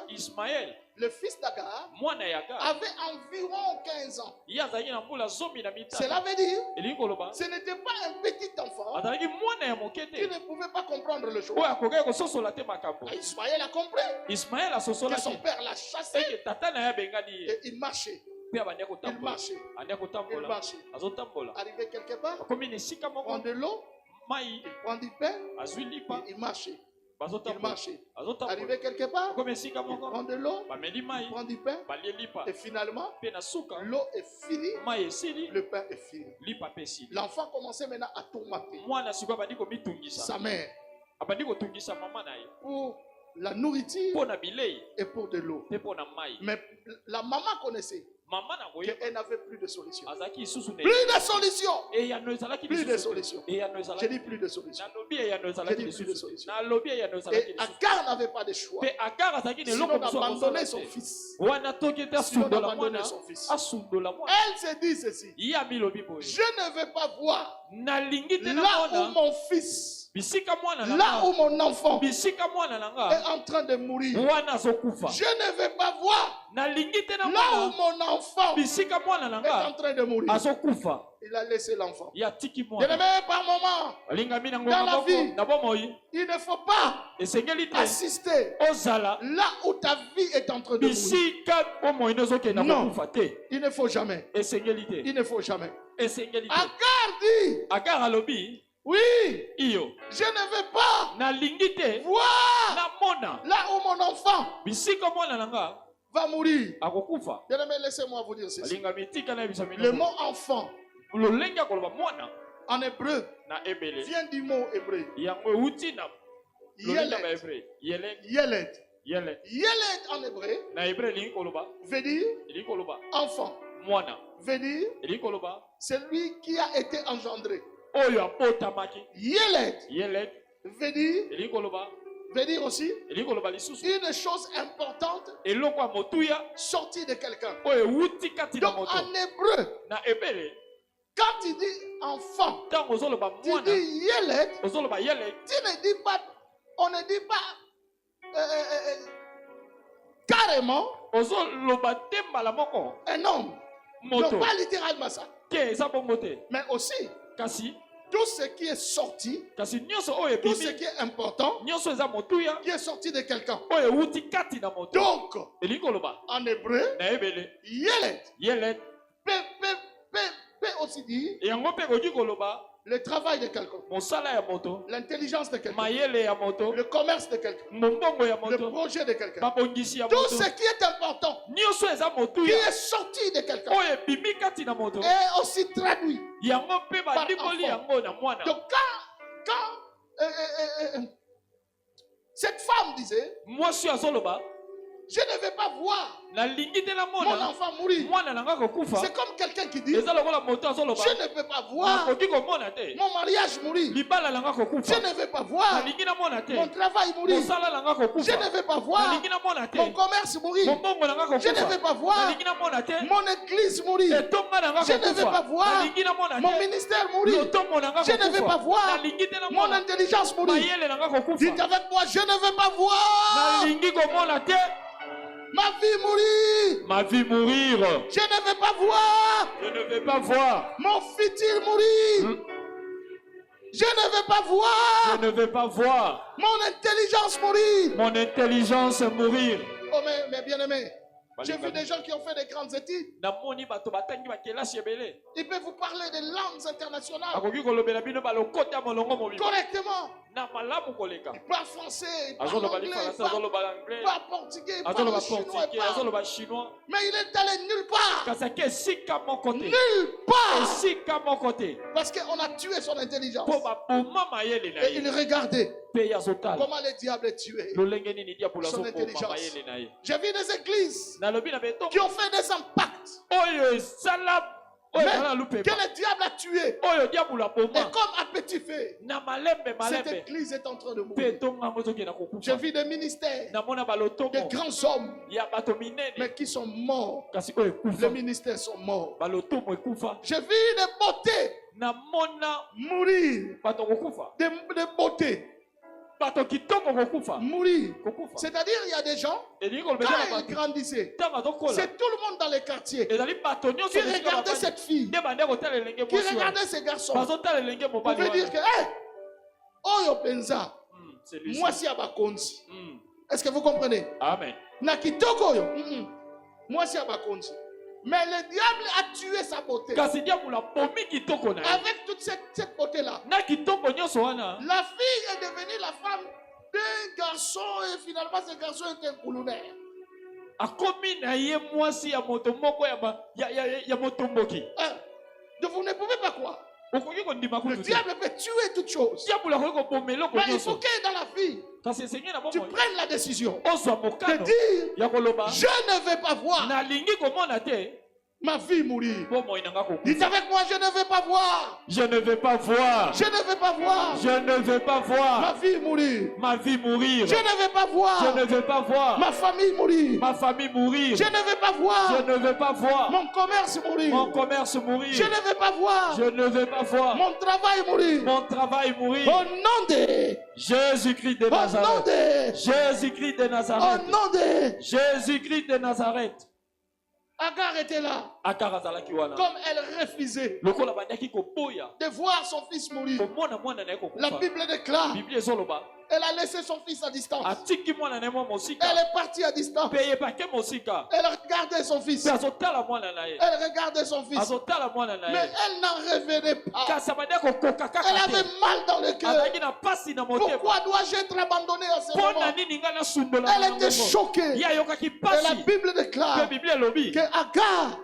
Ismaël, le fils d'Agar, avait environ 15 ans. Cela veut dire ce n'était pas un petit enfant qui ne pouvait pas comprendre le choix. Ismaël a compris que son père l'a chassé et il marchait. Il marchait. Arrivé quelque part, il prend de l'eau, il prend du pain, il marchait. Il marchait. Arrivé quelque part, il prend de l'eau, il prend du pain, et finalement, l'eau est finie, le pain est fini. L'enfant commençait maintenant à tourmenter sa mère pour la nourriture et pour de l'eau. Mais la maman connaissait qu'elle n'avait plus de solution. Plus de solution. Plus de solution. J'ai dit plus de solution. J'ai dit plus de solution. Et Agar n'avait pas de choix. Sinon d'abandonner son fils. Sinon d'abandonner son fils. Elle s'est dit ceci. Je ne veux pas voir là où mon fils, là où mon enfant est en train de mourir. Je ne veux pas voir là où mon enfant est en train de mourir. Il a laissé l'enfant. Bien-aimé, par moment, dans la vie, il ne faut pas assister là où ta vie est en train de mourir. Non, il ne faut jamais. Il ne faut jamais. Agar dit, oui, je ne veux pas voir là où mon enfant va mourir. Bien-aimé, laissez-moi vous dire ceci. Le mot enfant en hébreu vient du mot hébreu Yeled. Yeled en hébreu veut dire enfant. Veut dire celui qui a été engendré. Yeled veut dire aussi une chose importante sortie de quelqu'un. Donc en hébreu, quand tu dis enfant, tu dis Yeled, tu ne dis pas, on ne dit pas carrément un homme. Non, pas littéralement ça. Mais aussi tout ce qui est sorti, tout ce qui est important, qui est sorti de quelqu'un. Donc, en hébreu, Yeled peut aussi dire le travail de quelqu'un, l'intelligence de quelqu'un, le commerce de quelqu'un, le projet de quelqu'un, tout ce qui est important, qui est sorti de quelqu'un, est aussi traduit par enfant. Donc quand cette femme disait, Je ne vais pas voir mon enfant mourir. C'est comme quelqu'un qui dit, je ne peux pas voir mon mariage mourir. Je ne veux pas voir mon travail mourir. Je ne veux pas voir mon commerce mourir. Je ne veux pas voir mon église mourir. Je ne veux pas voir mon ministère mourir. Je ne veux pas voir mon intelligence mourir. Dites avec moi, je ne veux pas voir ma vie mourir. Ma vie mourir. Je ne veux pas voir. Je ne veux pas voir mon futur mourir. Je ne veux pas voir. Je ne veux pas voir mon intelligence mourir. Mon intelligence mourir. Oh mais bien aimé, j'ai vu des gens qui ont fait des grandes études. Ils peuvent vous parler des langues internationales correctement. Ils parlent français, ils parlent anglais, ils parlent portugais, ils parlent chinois. Mais il est allé nulle part. Nulle part. Parce qu'on a tué son intelligence. Et il regardait comment le diable est tué son intelligence. J'ai vu des églises qui ont fait des impacts. Mais que le diable a tué. Et comme à petit feu, cette église est en train de mourir. J'ai vu des ministères, des grands hommes, mais qui sont morts. Les ministères sont morts. J'ai vu des beautés mourir. Des beautés mourir. C'est-à-dire, il y a des gens, quand ils grandissaient, c'est tout le monde dans les quartiers qui regardait cette fille, qui regardait ces garçons. Vous pouvez dire que, oh penza, moi si abakonzi. Est-ce que vous comprenez? Amen. Nakitoko yo, moi si abakonzi. Mais le diable a tué sa beauté. Avec toute cette beauté-là, la fille est devenue la femme d'un garçon et finalement ce garçon est un coulonnaire. Donc vous ne pouvez pas croire. Le diable peut tuer toutes choses. Mais il faut que dans la vie, tu prennes la décision de dire, je ne vais pas voir ma vie mourir. Dites avec moi, je ne vais pas voir. Je ne vais pas voir. Je ne vais pas voir. Je ne vais pas voir ma vie mourir. Ma vie mourir. Je ne vais pas voir. Je ne vais pas voir ma famille mourir. Ma famille mourir. Je ne vais pas voir. Je ne vais pas voir mon commerce mourir. Mon commerce mourir. Je ne vais pas voir. Je ne vais pas voir mon travail mourir. Mon travail mourir. Au nom de Jésus-Christ de Nazareth. Au nom de Jésus-Christ de Nazareth. Au nom de Jésus-Christ de Nazareth. Agar était là. Comme elle refusait de voir son fils mourir. La Bible déclare, elle a laissé son fils à distance. Elle est partie à distance. Elle regardait son fils. Elle regardait son fils. Mais elle n'en revenait pas. Elle avait mal dans le cœur. Pourquoi dois-je être abandonnée à ce moment? Elle était choquée. Et la Bible déclare que Agar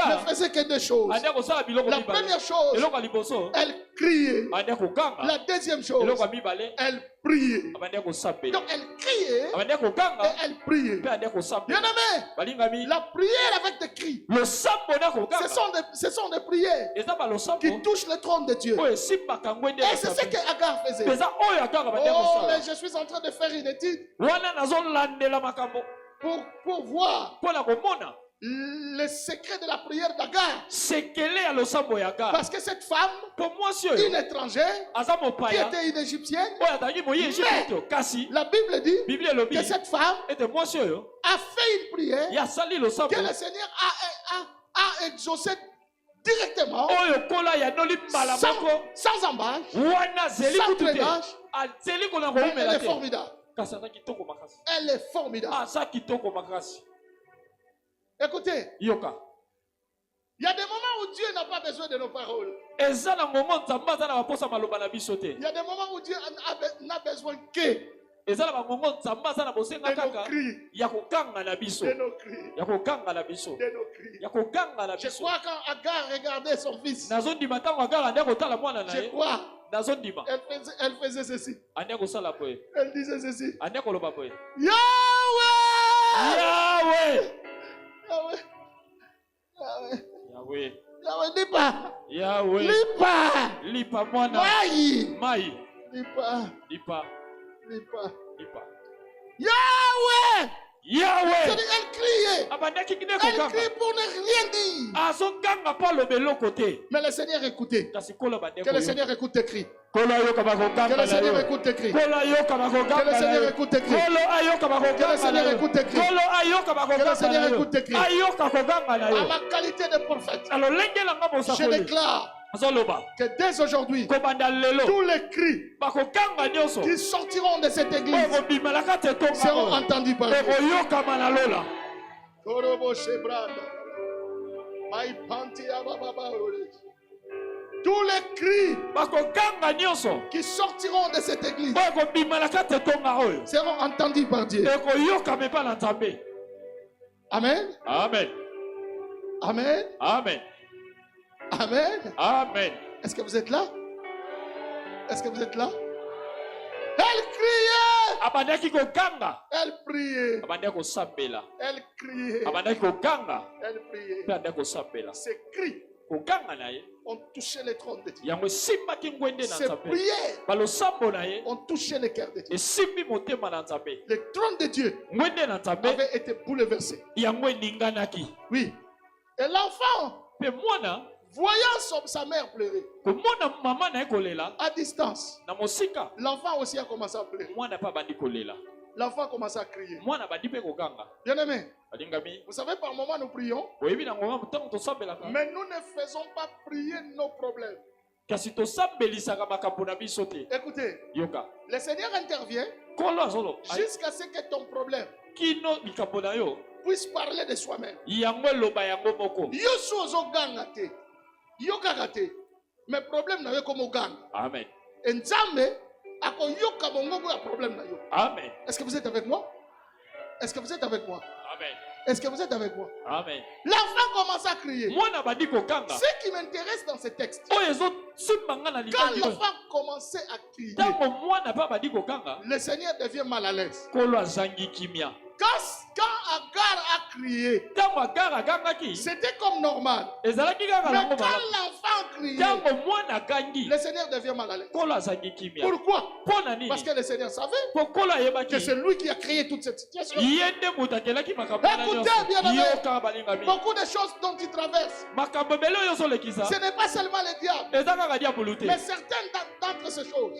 ne faisait que deux choses. La première chose, elle criait. La deuxième chose, elle priait. Donc elle criait et elle priait. Bien aimé, la prière avec des cris, ce sont des prières qui touchent le trône de Dieu. Et c'est ce que Agar faisait. Oh, mais je suis en train de faire une étude pour voir le secret de la prière d'Agar. Parce que cette femme, une étrangère, qui était une égyptienne, mais la Bible dit que cette femme a fait une prière que le Seigneur a exaucé directement, sans embâche, sans traînage. Elle est formidable. Elle est formidable. Écoutez, il y a des moments où Dieu n'a pas besoin de nos paroles. Il y a des moments où Dieu n'a besoin que je crois quand Agar regardait son fils, je crois elle faisait ceci. Elle disait ceci. Yahweh, Yahweh. Lipa. Lipa mwana. Mai. Mai. Lipa. Lipa. Lipa. Lipa. Yahweh. Yahweh. Elle criait. Elle criait pour ne rien dire. Mais le Seigneur écoutait. Que le Seigneur écoute tes cris. Que le Seigneur écoute tes cris. Que le Seigneur écoute tes cris. Que le Seigneur écoute tes cris. Que le Seigneur écoute tes cris. À ma qualité de prophète, je déclare que dès aujourd'hui, tous les cris qui sortiront de cette église seront entendus par Dieu. Tous les cris qui sortiront de cette église seront entendus par Dieu. Amen. Amen. Amen. Amen. Amen. Amen. Est-ce que vous êtes là? Est-ce que vous êtes là? Elle criait. Elle priait. Elle criait. Elle priait. Ces cris ont touché les trônes de Dieu. Ces prières ont touché les cœurs de Dieu. Le trône de Dieu avait été bouleversé. Oui. Et l'enfant, voyant sa mère pleurer à distance, l'enfant aussi a commencé à pleurer. L'enfant a commencé à crier. Bien aimé, vous savez, par moment nous prions, mais nous ne faisons pas prier nos problèmes. Écoutez, le Seigneur intervient jusqu'à ce que ton problème puisse parler de soi-même. Mais problème n'a comme gang. Amen. Et Nzambe akoyoka bongo ya problème na yo. Amen. Est-ce que vous êtes avec moi? Est-ce que vous êtes avec moi? Amen. Est-ce que vous êtes avec moi? Amen. L'enfant commence à crier. Ce qui m'intéresse dans ce texte, quand l'enfant commençait à crier, le Seigneur devient mal à l'aise. Quand Agar a crié, c'était comme normal. Mais quand l'enfant criait, le Seigneur devient mal à l'aise. Pourquoi? Parce que le Seigneur savait que c'est lui qui a créé toute cette situation. Écoutez, bien aimé, beaucoup de choses dont il traverse, ce n'est pas seulement le diable, mais certaines d'entre ces choses,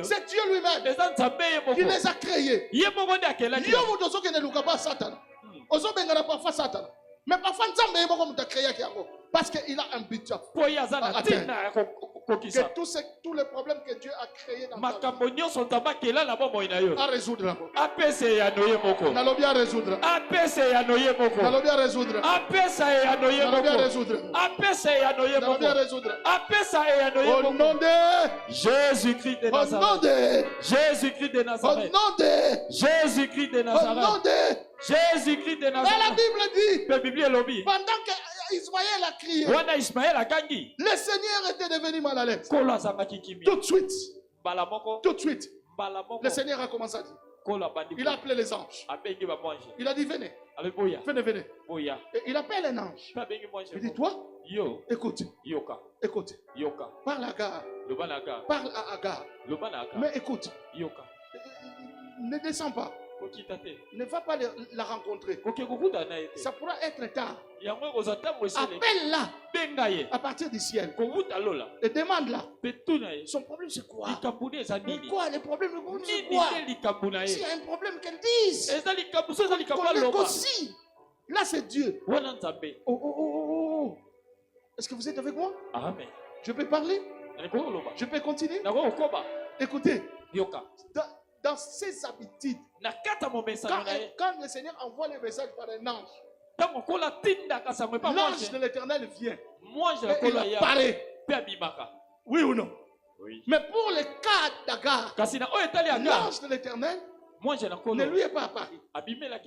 c'est Dieu lui-même qui les a créées. Mais parfois, parce qu'il a un but. Que tous les problèmes que Dieu a créés dans ta vie, à résoudre. N'allons bien résoudre. N'allons bien résoudre. N'allons bien résoudre. N'allons bien résoudre. Au nom de Jésus-Christ de Nazareth. Jésus-Christ de Nazareth. Au nom de Jésus-Christ de Nazareth. Jésus-Christ de Nazareth. Et la Bible dit, pendant qu'Ismaël a crié, le Seigneur était devenu mal à l'aise. Tout de suite, le Seigneur a commencé à dire. Il a appelé les anges. Il a dit, venez. Venez. Et il appelle un ange. Il dit, toi, écoute. Parle à Agar. Parle à Agar. Mais écoute. Ne descends pas. Ne va pas la rencontrer. Ça pourra être tard. Appelle-la à partir du ciel et demande-la. Son problème c'est quoi? Mais quoi? Le problème c'est quoi? S'il y a un problème, qu'elle dise. Qu'on aussi. Là c'est Dieu. Oh. Est-ce que vous êtes avec moi? Amen. Je peux parler? Je peux continuer? Écoutez. Dans ses habitudes, quand le Seigneur envoie les messages par un ange, l'ange de l'Éternel vient et il apparaît. Oui ou non? Oui. Mais pour le cas d'Agar, l'ange de l'Éternel ne lui est pas apparu.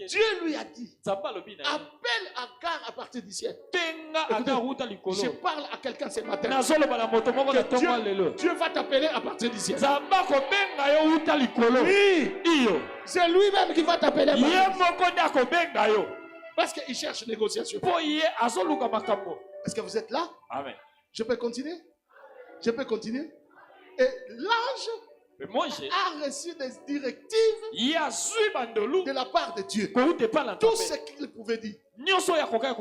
Dieu lui a dit, appelle Agar à partir du ciel. Écoutez, je parle à quelqu'un ce matin. Dieu va t'appeler à partir du ciel. Oui. C'est lui-même qui va t'appeler. Parce qu'il cherche négociation. Est-ce que vous êtes là? Amen. Je peux continuer? Je peux continuer? Et l'ange a reçu des directives de la part de Dieu. Tout ce qu'il pouvait dire.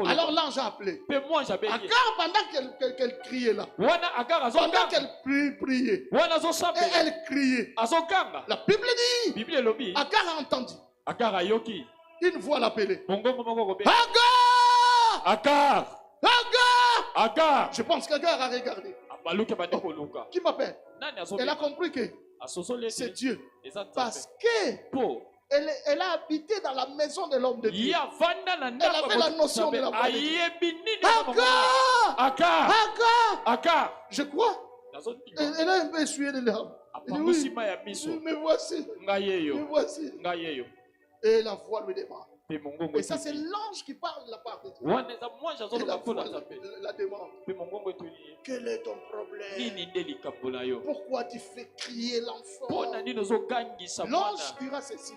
Alors l'ange a appelé. Agar, pendant qu'elle criait là, pendant qu'elle priait, et elle criait, la Bible dit, Agar a entendu une voix l'appeler. Agar! Agar! Je pense qu'Agar a regardé. Qui m'appelle? Elle a compris que c'est Dieu. Parce que elle a habité dans la maison de l'homme de Dieu. Elle avait la notion de la voix de Dieu. Agar! Agar! Je crois. Elle a un peu essuyé les larmes. Elle dit, oui, me voici. Me voici. Et la voix lui demande. Et ça, c'est l'ange qui parle de la part de Dieu. Et la voix la demande. Quel est ton problème? Pourquoi tu fais crier l'enfant? L'ange dira ceci.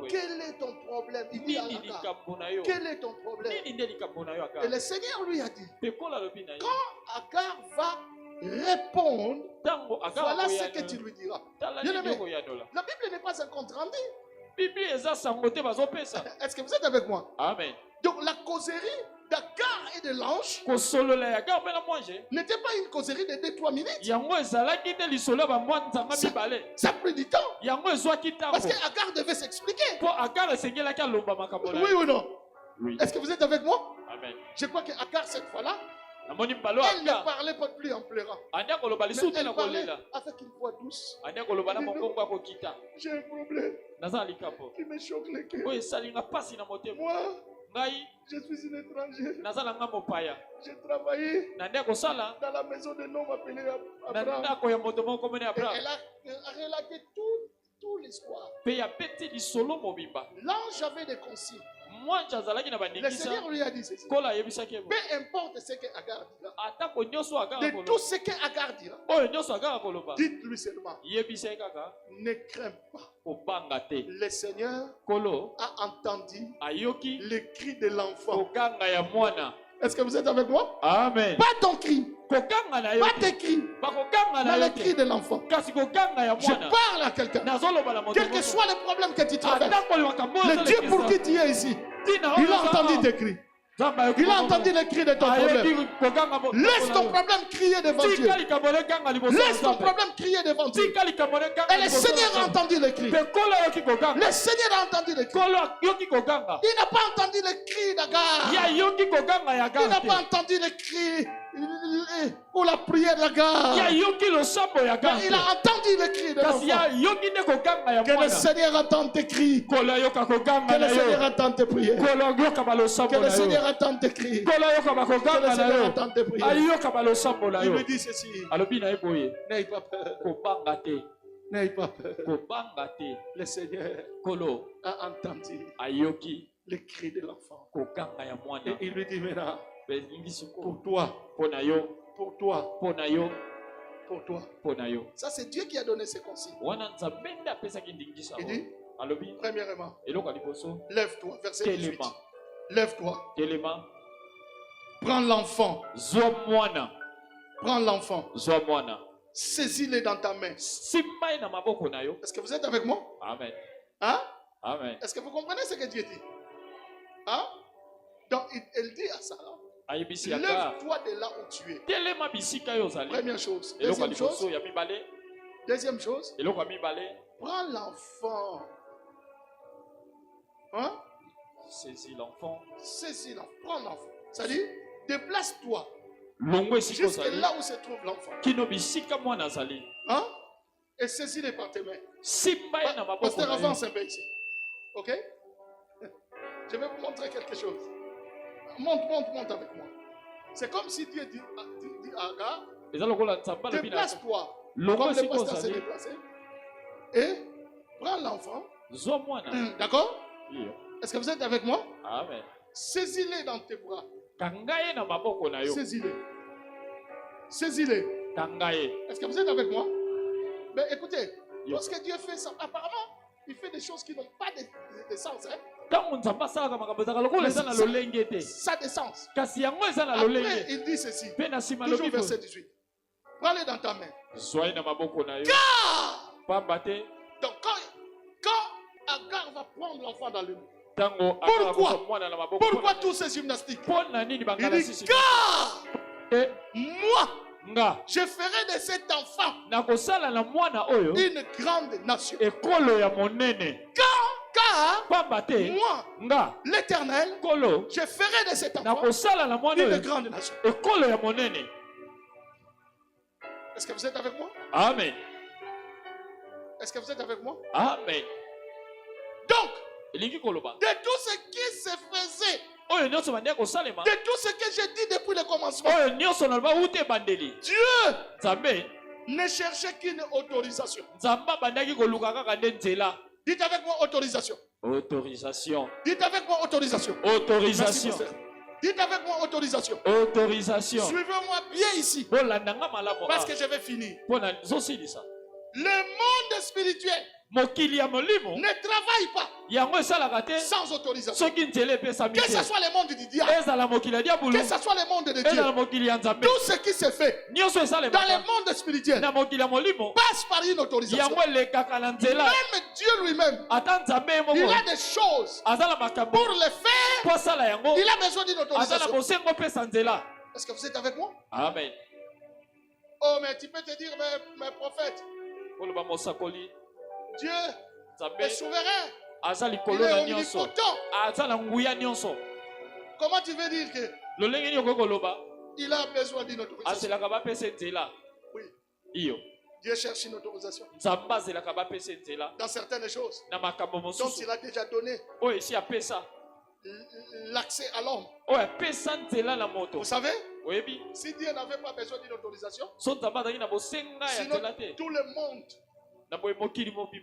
Quel est ton problème? Il dit à Agar, quel est ton problème? Et le Seigneur lui a dit, quand Agar va répondre, voilà ce que tu lui diras. Bien-aimé, la Bible n'est pas un compte rendu. Est-ce que vous êtes avec moi? Amen. Donc la causerie d'Agar et de l'ange n'était pas une causerie de 2-3 minutes. Ça a pris du temps. Parce qu'Agar devait s'expliquer. Oui ou non? Oui. Est-ce que vous êtes avec moi? Amen. Je crois qu'Agar, cette fois-là, elle ne parlait pas plus en pleurant. Mais elle parlait avec une voix douce. J'ai un problème qui me choque le cœur. Moi, je suis une étrangère. J'ai travaillé dans la maison d'un homme appelé Abraham. Et elle a relaté tout l'histoire. L'ange avait des consignes. Le Seigneur lui a dit ceci. Peu importe ce que Agar dira, de tout ce que Agar dira, dites-lui seulement, ne crains pas. Le Seigneur a entendu le cri de l'enfant. Est-ce que vous êtes avec moi? Amen. Pas ton cri, pas tes cris, mais le cri de l'enfant. Je parle à quelqu'un. Quel que soit le problème que tu traverses, le Dieu pour qui tu es ici, il a entendu tes cris. Il a entendu le cri de ton problème. Laisse ton problème crier devant Dieu. Laisse ton problème crier devant Dieu. Et le Seigneur a entendu le cri. Le Seigneur a entendu le cri. Il n'a pas entendu le cri d'Agar. Il n'a pas entendu le cri ou la prière d'Agar. Il a entendu le cri de l'enfant. Que le Seigneur entende tes cris. Que le Seigneur entende tes prières. Que le Seigneur entende tes cris. Que le Seigneur entende tes prières. Il me dit ceci. N'aie pas peur. N'aie pas peur. Le Seigneur a entendu le cri de l'enfant. Et il lui dit maintenant, pour toi, pour toi, pour toi. Ça, c'est Dieu qui a donné ces consignes. Il dit, premièrement, lève-toi, verset 18. Lève-toi. Prends l'enfant. Prends l'enfant. Saisis-le dans ta main. Est-ce que vous êtes avec moi? Amen. Hein? Amen. Est-ce que vous comprenez ce que Dieu dit? Hein? Donc, elle dit à Sarah, lève-toi de là où tu es. Première chose. Deuxième chose. Prends l'enfant. Hein? Saisis l'enfant. Prends l'enfant. Ça dit, déplace-toi. Jusque là où se trouve l'enfant. Hein? Et saisis-le par tes mains. Pasteur, avance un peu ici. Ok? Je vais vous montrer quelque chose. Monte avec moi. C'est comme si Dieu dit à Agar, déplace-toi. Comme le pasteur s'est déplacé. Et prends l'enfant. D'accord? Est-ce que vous êtes avec moi? Amen. Saisis-le dans tes bras. Saisis-le. Est-ce que vous êtes avec moi? Mais écoutez, tout ce que Dieu fait, ça, apparemment, il fait des choses qui n'ont pas de sens. Hein? Ça descend. Après, il dit ceci. Toujours verset 18. Prends-le dans ta main. Car, donc quand Agar va prendre l'enfant dans le monde, pourquoi tous ces gymnastiques? Il dit, car moi, je ferai de cet enfant une grande nation. Car moi, l'Éternel, je ferai de cet enfant une grande nation. Est-ce que vous êtes avec moi? Amen. Est-ce que vous êtes avec moi? Amen. Donc, de tout ce qui se faisait, de tout ce que j'ai dit depuis le commencement, Dieu ne cherchait qu'une autorisation. Dites avec moi autorisation. Autorisation. Dites avec moi autorisation. Autorisation. Dites avec moi autorisation. Autorisation. Suivez-moi bien ici. Parce que je vais finir. Le monde spirituel ne travaille pas sans autorisation. Que ce soit le monde du diable, que ce soit le monde de Dieu, tout ce qui se fait dans le monde spirituel passe par une autorisation. Même Dieu lui-même, il a des choses pour le faire. Il a besoin d'une autorisation. Est-ce que vous êtes avec moi? Amen. Oh, mais tu peux te dire, mes prophètes, Dieu est souverain. Il est omnipotent. Comment tu veux dire que il a besoin d'une autorisation? Oui. Dieu cherche une autorisation dans certaines choses dont il a déjà donné l'accès à l'homme. Vous savez, si Dieu n'avait pas besoin d'une autorisation, sinon tout le monde,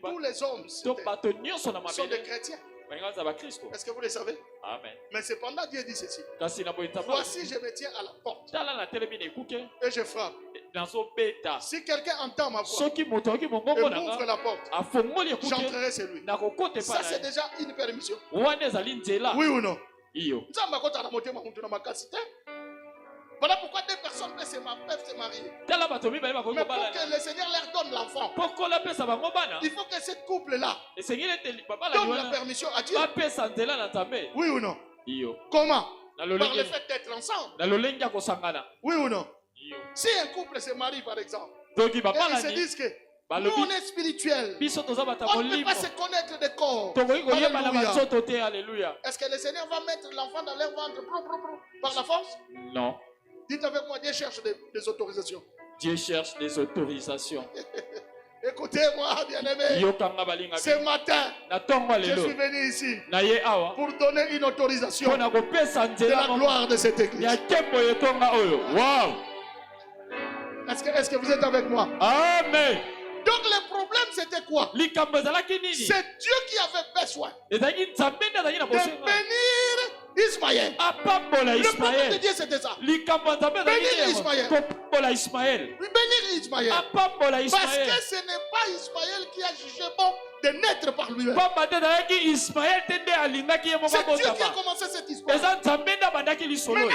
tous les hommes sont des chrétiens. Est-ce que vous le savez? Amen. Mais cependant, Dieu dit ceci. Voici, je me tiens à la porte et je frappe. Si quelqu'un entend ma voix et m'ouvre la porte, j'entrerai chez lui. Ça, c'est déjà une permission. Oui ou non? Voilà pourquoi deux personnes peuvent se marier. Mais pour que le Seigneur leur donne l'enfant, il faut que ce couple-là donne la permission à Dieu. Oui ou non? Comment? Par le fait d'être ensemble. Oui ou non? Si un couple se marie par exemple, et ils se disent que nous on est spirituel, on ne peut pas se connaître de corps. Alléluia. Est-ce que le Seigneur va mettre l'enfant dans leur ventre par la force? Non. Dites avec moi, Dieu cherche des autorisations. Dieu cherche des autorisations. Écoutez-moi, bien-aimé. Ce matin, je suis venu ici pour donner une autorisation de la gloire de cette église. Wow. Est-ce que vous êtes avec moi? Amen. Donc le problème c'était quoi? C'est Dieu qui avait besoin de bénir Ismaël. Le problème de Dieu c'était ça. Bénir Ismaël. Bénir Ismaël. Parce que ce n'est pas Ismaël qui a jugé bon de naître par lui-même. C'est Dieu qui a commencé cette histoire. Maintenant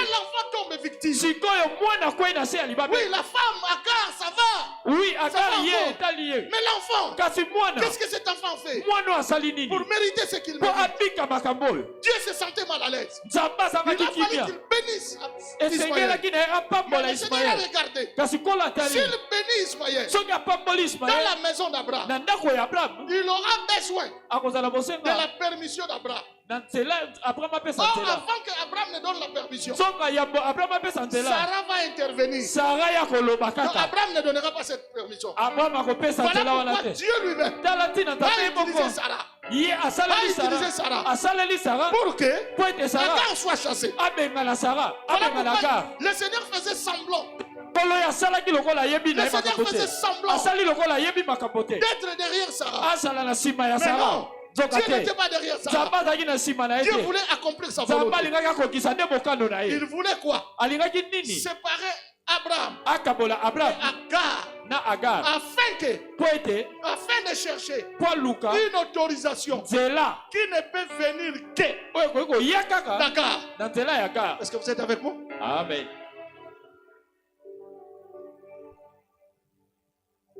l'enfant tombe victime. Oui, la femme, Agar, ça va. Oui, Agar y est. Mais l'enfant, qu'est-ce que cet enfant fait pour mériter ce qu'il mérite? Dieu se sentait mal à l'aise. Il a fallu qu'il bénisse Ismaël. Mais le Seigneur a regardé. S'il bénit Ismaël dans la maison d'Abraham, il aura besoin de la permission d'Abraham. Or, avant qu'Abraham ne donne la permission, Sarah va intervenir. Donc, Abraham ne donnera pas cette permission. Voilà pourquoi Dieu lui-même va utiliser Sarah. Pour que Agar soit chassée. Voilà pourquoi le Seigneur faisait semblant. Le Seigneur faisait semblant d'être derrière Sarah. Mais non, Dieu n'était pas derrière Sarah. Dieu voulait accomplir sa volonté. Il voulait quoi? Séparer Abraham et Agar, afin de chercher une autorisation qui ne peut venir que Dakar. Est-ce que vous êtes avec moi? Amen.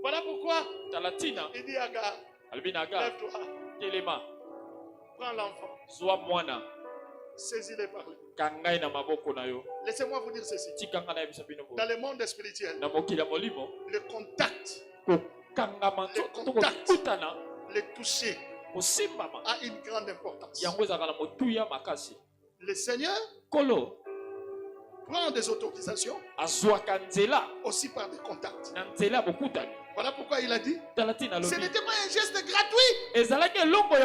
Voilà pourquoi il dit à Agar, lève-toi, prends l'enfant, saisis-les par lui. Laissez-moi vous dire ceci. Dans le monde spirituel, le contact, le toucher a une grande importance. Le Seigneur prend des autorisations aussi par des contacts. Voilà pourquoi il a dit, ce n'était pas un geste gratuit. Lève-toi,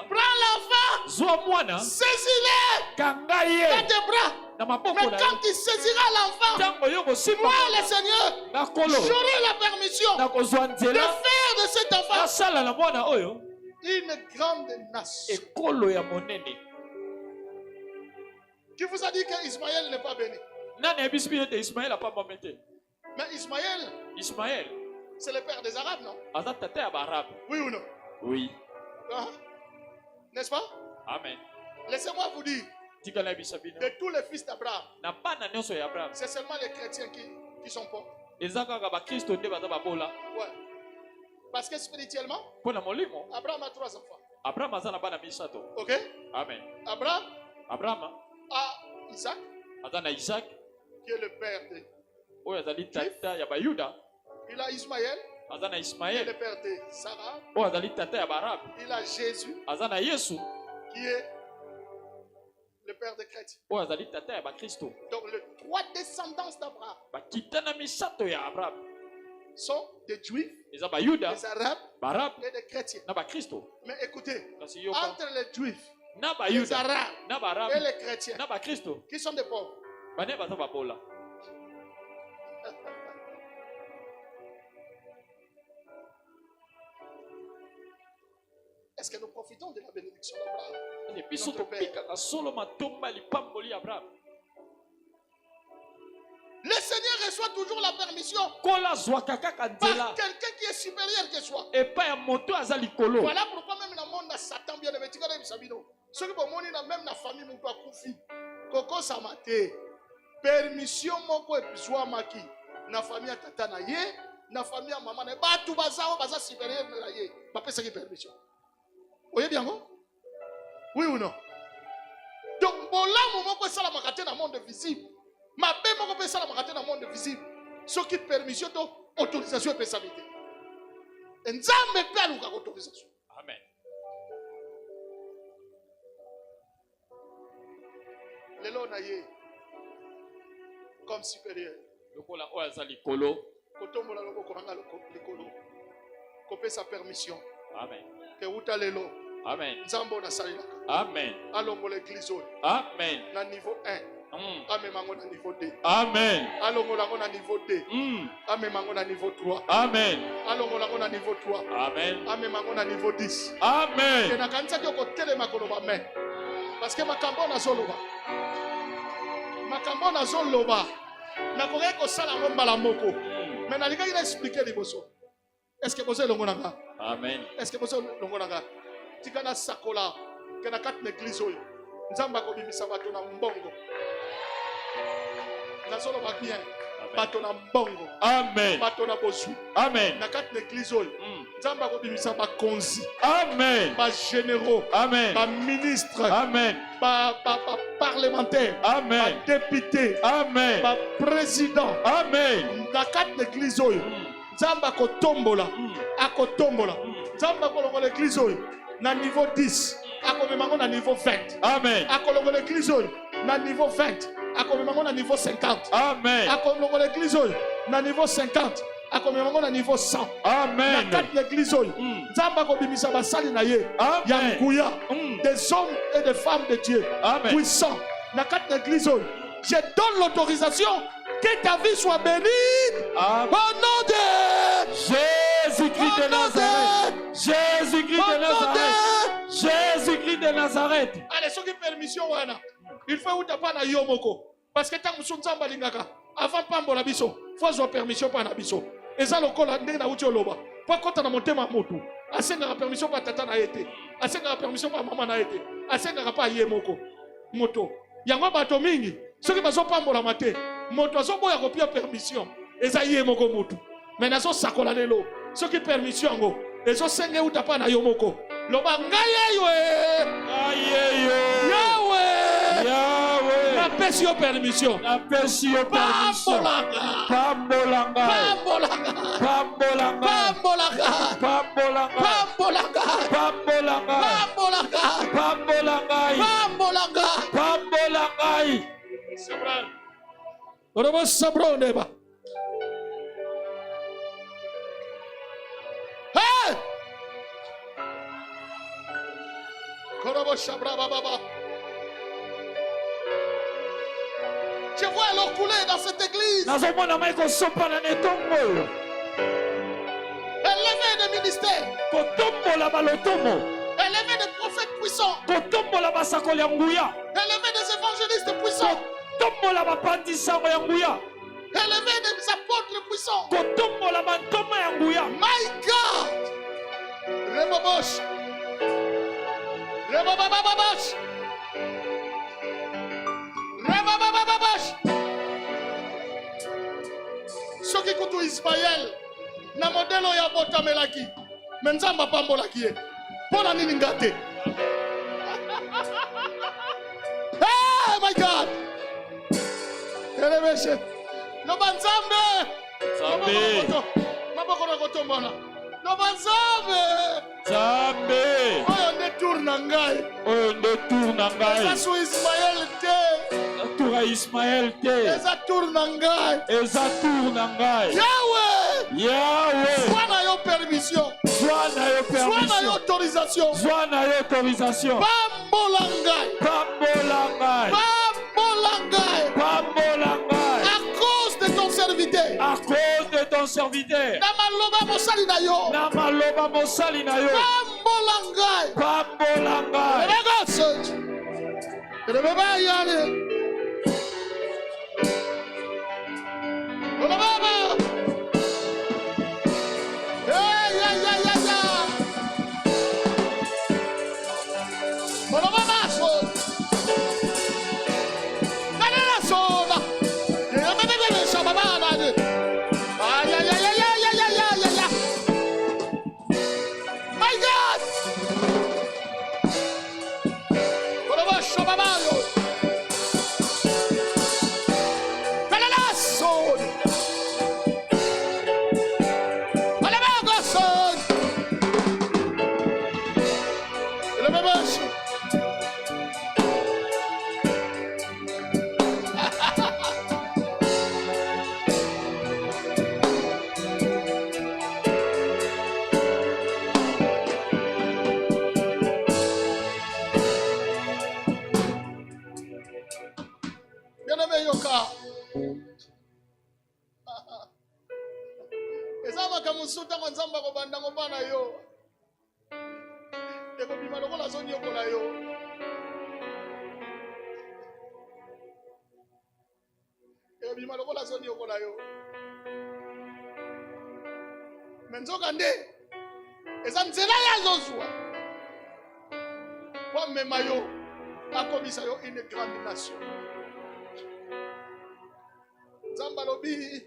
prends l'enfant, saisis-les dans tes bras. Mais quand il saisira l'enfant, moi le Seigneur, j'aurai la permission de faire de cet enfant une grande nation. Qui vous a dit qu'Ismaël n'est pas béni? Mais Ismaël, c'est le père des Arabes, non? Oui ou non? Oui. N'est-ce pas? Amen. Laissez-moi vous dire, de tous les fils d'Abraham, c'est seulement les chrétiens qui sont pauvres. Ouais. Parce que spirituellement, Abraham a 3 enfants. Ok? Amen. Abraham a Isaac, qui est le père de il a Ismaël, qui est le père de Sarah. Il a Jésus, qui est le père de chrétiens. Donc les 3 descendants d'Abraham sont des Juifs, des Arabes et des chrétiens. Mais écoutez, entre les Juifs, les Arabes et les chrétiens, qui sont des pauvres, est-ce que nous profitons de la bénédiction d'Abraham? Le Seigneur reçoit toujours la permission par quelqu'un qui est supérieur que soi. Voilà pourquoi même dans le monde de Satan, bien aimé, ceux qui vont même dans la famille, nous pas confier. Koko Samate, permission moko episwa maki. Na famille tata na ye, na famille maman na ba tout baza supérieur na ye. Pas pesa permission. Voyez bien non? Oui ou non? Donc bolamu moko sala makate na monde visible. Mabe moko pe sala makate na monde visible. Ce qui permission to autorisation pe sabité. Nzambe pe aluka autorisation. Amen. Lelo na ye comme supérieur. Lokola oyaza likolo. Kotombola loko koranga likolo. Kopé sa permission. Amen. Que uta lelo. Amen. Nzambo na salila. Amen. Alongo l'église. Amen. Na niveau 1. Amemango na niveau 2. Amen. Alongo lango na niveau 2. Amemango na niveau 3. Amen. Alongo lango na niveau 3. Amen. Amemango na niveau 10. Amen. Que na kanisa ki okotele makoloba men. Parce que makambo na zoloba. Makambo na zoloba. Na koke ko sala mbala moko. Mais na lika ina expliquer liboso. Est-ce que vous êtes longo nanga? Amen. Est-ce que vous êtes longo nanga? Tikana sakola que na kat l'église oyo. Nzamba ko bimisa bato na mbongo. Na solo ba bien. Bato na mbongo. Amen. Bato na bosu. Amen. Na kat l'église oyo. Nzamba ko bimisa ba konzi. Amen. Ba généraux. Amen. Ba ministre. Amen. Ba parlementaire. Amen. Ba député. Amen. Ba président. Amen. Na kat l'église oyo. Nzamba ko tombola. Akotombola. Nzamba ko longo l'église oyo. Na niveau 10. Akomemango na niveau 20. Amen. Akolongo l'église oyo. Na niveau 20. Akomemango na niveau 50. Amen. Akolongo l'église oyo. Na niveau 50. Akomemango na niveau 100. Amen. Na kat l'église oyo. Nzamba ko bimisa basali na ye. Ya nguya. Des hommes et des femmes de Dieu. Amen. Puissants. Na kat l'église oyo. Je donne l'autorisation que ta vie soit bénie. Amen. Au nom de Jésus-Christ de Nazareth. Jésus-Christ de Nazareth. Jésus-Christ de Nazareth. Allez, ceux qui permission wana. Il faut ou pas na yomoko. Parce que tant que nous sommes lingaka. Avant pambo la biso. Faut avoir permission pas na biso. eza lokola ndenge na uti oloba po akota na motema motu asengaka permission pa tata na ye te asengaka permission pa mama na ye te asengaka pa ye moko moto yango bato mingi soki bazopambolama te moto azoboya kopia permission eza ye moko motu me nazosakola lelo soki permission yango ezosenge uta pa na yo moko loba ngai yeyo Yahweh napesi yo permission pambolanga Orobo sabro neba. Hey! Korobo sabra baba. Je vois l'eau couler dans cette église. Élever des ministères. Élever des prophètes puissants. Élever des évangélistes puissants. Élever des apôtres puissants. My God. Rebobosh. Rebobabababosh. Rebobabababosh. Soki kutu Ismaël na modelo ya botamelaki. Menzamba pambolaki ye. Pona nini ngate. Hey my God. Elevation. No banzambe. Zambe. Maboko na kotombona. No banzambe. Zambe. Oyo nde tour na ngai. Eza su Ismaël te. Ismaël te. Eza tour na ngai. Yahweh. Sois na yo permission. Sois na yo autorisation. Pambolangai. À cause de ton serviteur. Namaloba mosali na yo. Pambolangai. Rebeba yale. Olababa. Musuta nzamba ko bandango bana yo. Eko bima lokola zoni yokola yo. Eko bima lokola zoni yokola yo. Menzoka nde. Eza nzela ya zozwa. Kwa mema yo. Akomisa yo une grande nation. Nzamba lobi.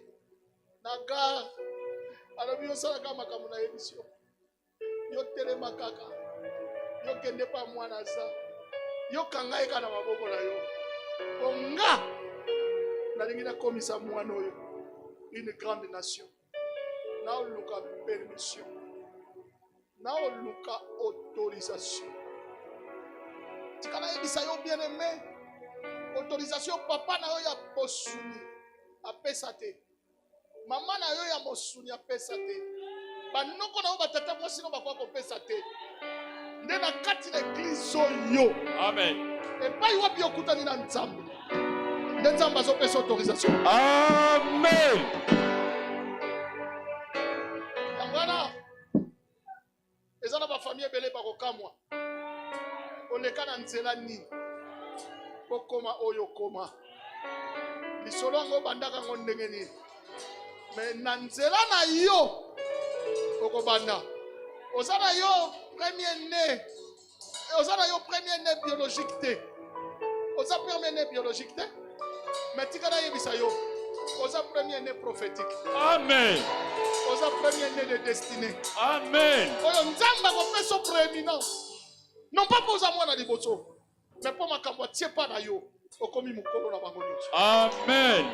Naga. Alors yo sala kama kamuna émission yo telema kaka yo kende pa mwana za yo kanga eka na maboko na yo onga na lingi na komisa mwana oyo une grande nation na luka permission na luka autorisation tikala ebisa yo bien aimé autorisation papa na yo ya posuni apesa te. Mama na yo ya mosuni apesa te. Banoko na yo batata mwasi no bakwa kopesa te. Nde na kati na église yo. Amen. E pa yo wapi okutani na Nzambe. Nde Nzambe azopesa autorisation. Amen. Yangwana. Eza na ba famille belé bakokamwa. Oleka na nzela nini? Kokoma oyo koma. Lisolo ngo bandaka ngo ndenge nini? Mais nanzela na yo okobanda. Osana yo premier né. Osana yo premier né biologique té. Osa premier né biologique té. Mais tikana yebisa yo. Osa premier né prophétique. Amen. Osa premier né de destinée. Amen. Oyo nzamba ko fait son prééminence. Non pas pour moi na liboso. Mais pour ma kambo tie pas na yo. Okomi mukolo na bango nyonso. Amen.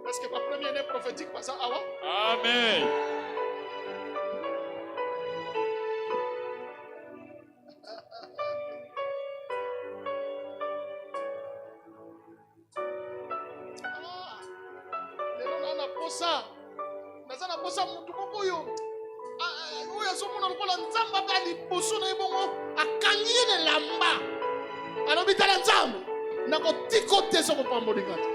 Est-ce que ma première année prophétique passe à Awa? Amen. Nazana posa mutu mokoyo. Oya somona lokola nzamba bali poso na ibongo akangine lamba. Alobita la nzamba. Nako tiko teso ko pambolingata.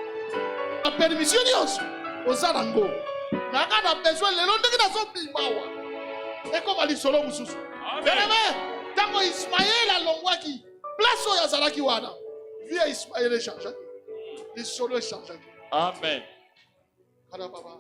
La permission nyonso ozala ngo. Naka na besoin lelo ndenge nazobimawa. Eko bali solo mususu. Amen. Tango Ismaël alongwaki place oyo azalaki wana. Vie Ismaël échange. Les solo échange. Amen. Ala baba.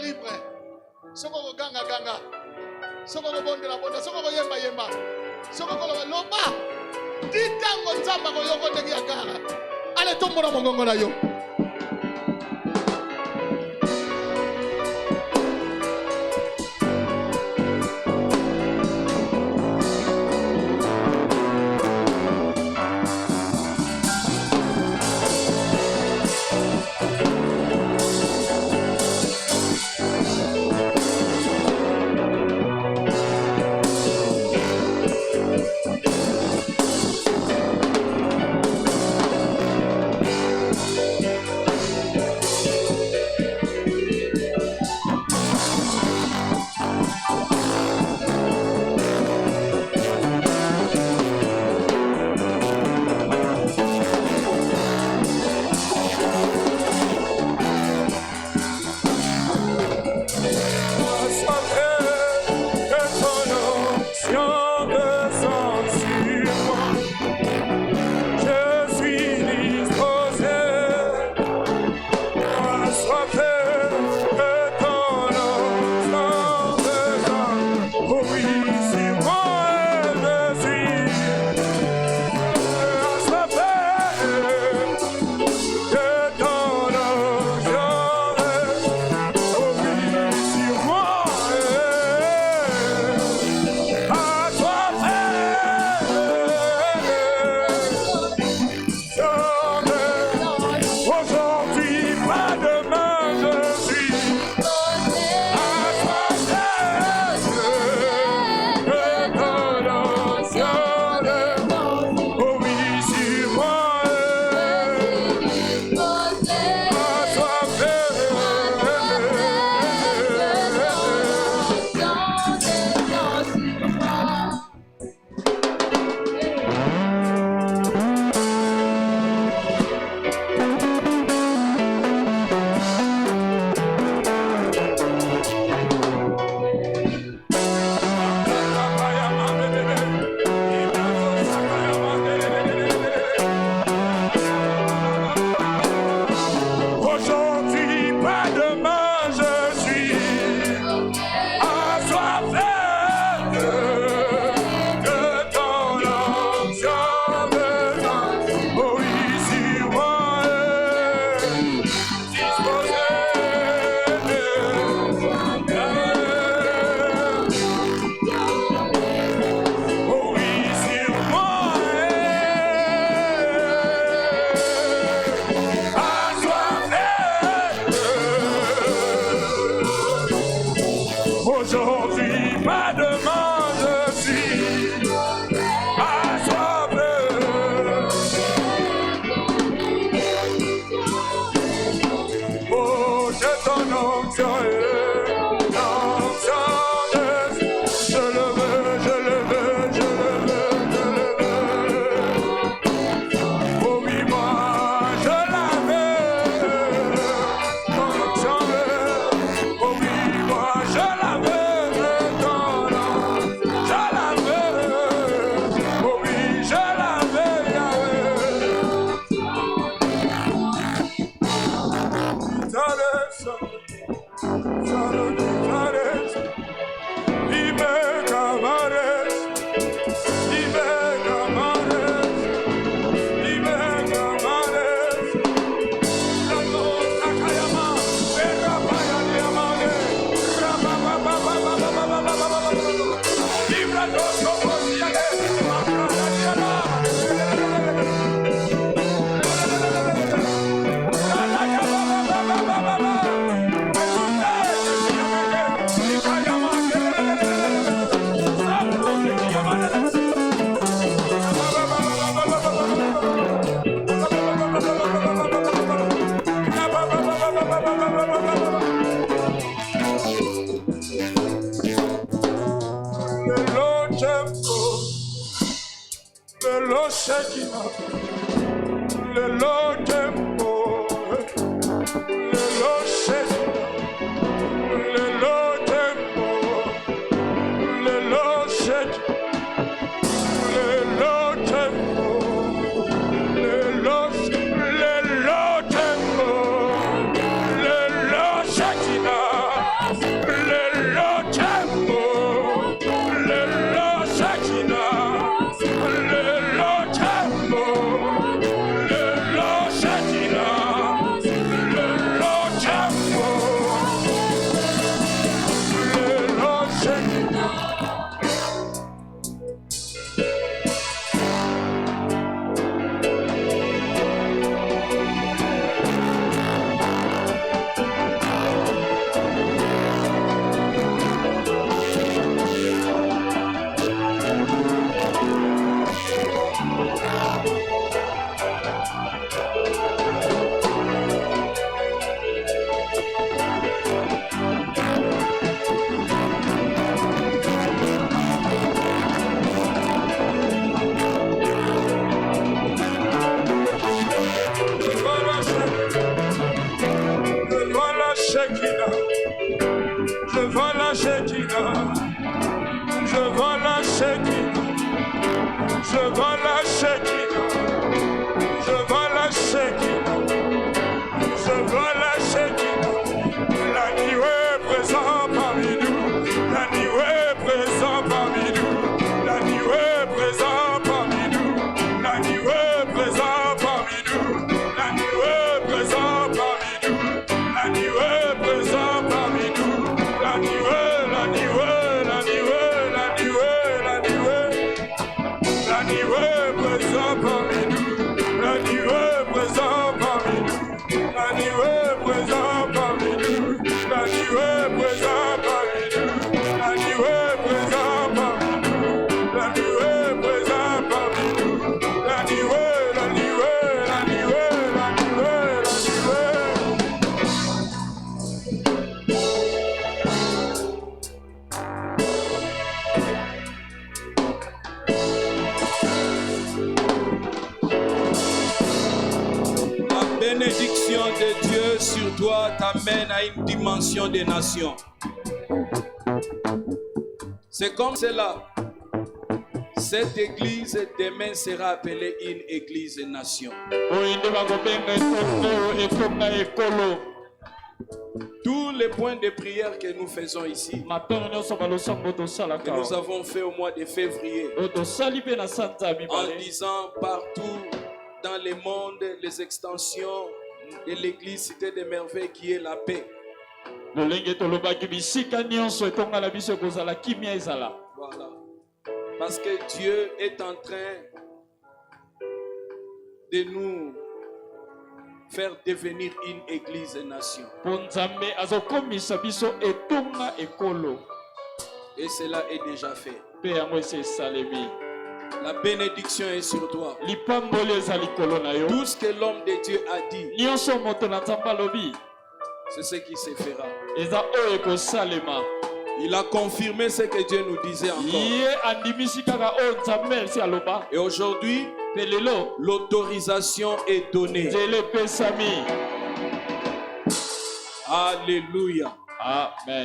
Libre. Soko ganga ganga. Soko bondela bonda. Soko yemba yemba. Soko loba. Ditango nzamba ko yoko ndenge ya gara. Ale tombola mongongo na yo. Lelo Shekina, Lelo Tempo, Lelo Shekina, Lelo Tempo, Lelo Shekina, Lelo Tempo, Lelo Tempo, Lelo Shekina, Lelo Tempo, Lelo Shekina. Je vends la Shekina, je vends la Shekina, je vends la Shekina, je vends la Shekina, je vends la Shekina. La nuit est présent parmi nous, la nuit est présent parmi nous, la nuit est présent parmi nous, la nuit est présent parmi nous, la nuit est présent parmi nous, la nuit est présent parmi nous. La nuée, la nuée, la nuée, la nuée, la nuée, la nuée présent parmi nous, la nuée présent parmi nous, la nuée présent parmi nous, la nuée présent parmi nous, la nuée présent parmi nous, la nuée présent parmi nous, la nuée, la nuée, la nuée, la nuée, la nuée. La bénédiction de Dieu sur toi t'amène à une dimension des nations. C'est comme cela. Cette église demain sera appelée une église nation. Tous les points de prière que nous faisons ici, que nous avons fait au mois de février, en disant partout dans le monde les extensions de l'église Cité des Merveilles qui est la paix. Voilà. Parce que Dieu est en train de nous faire devenir une église nation. Et cela est déjà fait. La bénédiction est sur toi. Tout ce que l'homme de Dieu a dit, c'est ce qui se fera. Il a confirmé ce que Dieu nous disait encore. Et aujourd'hui, l'autorisation est donnée. Alléluia. Amen.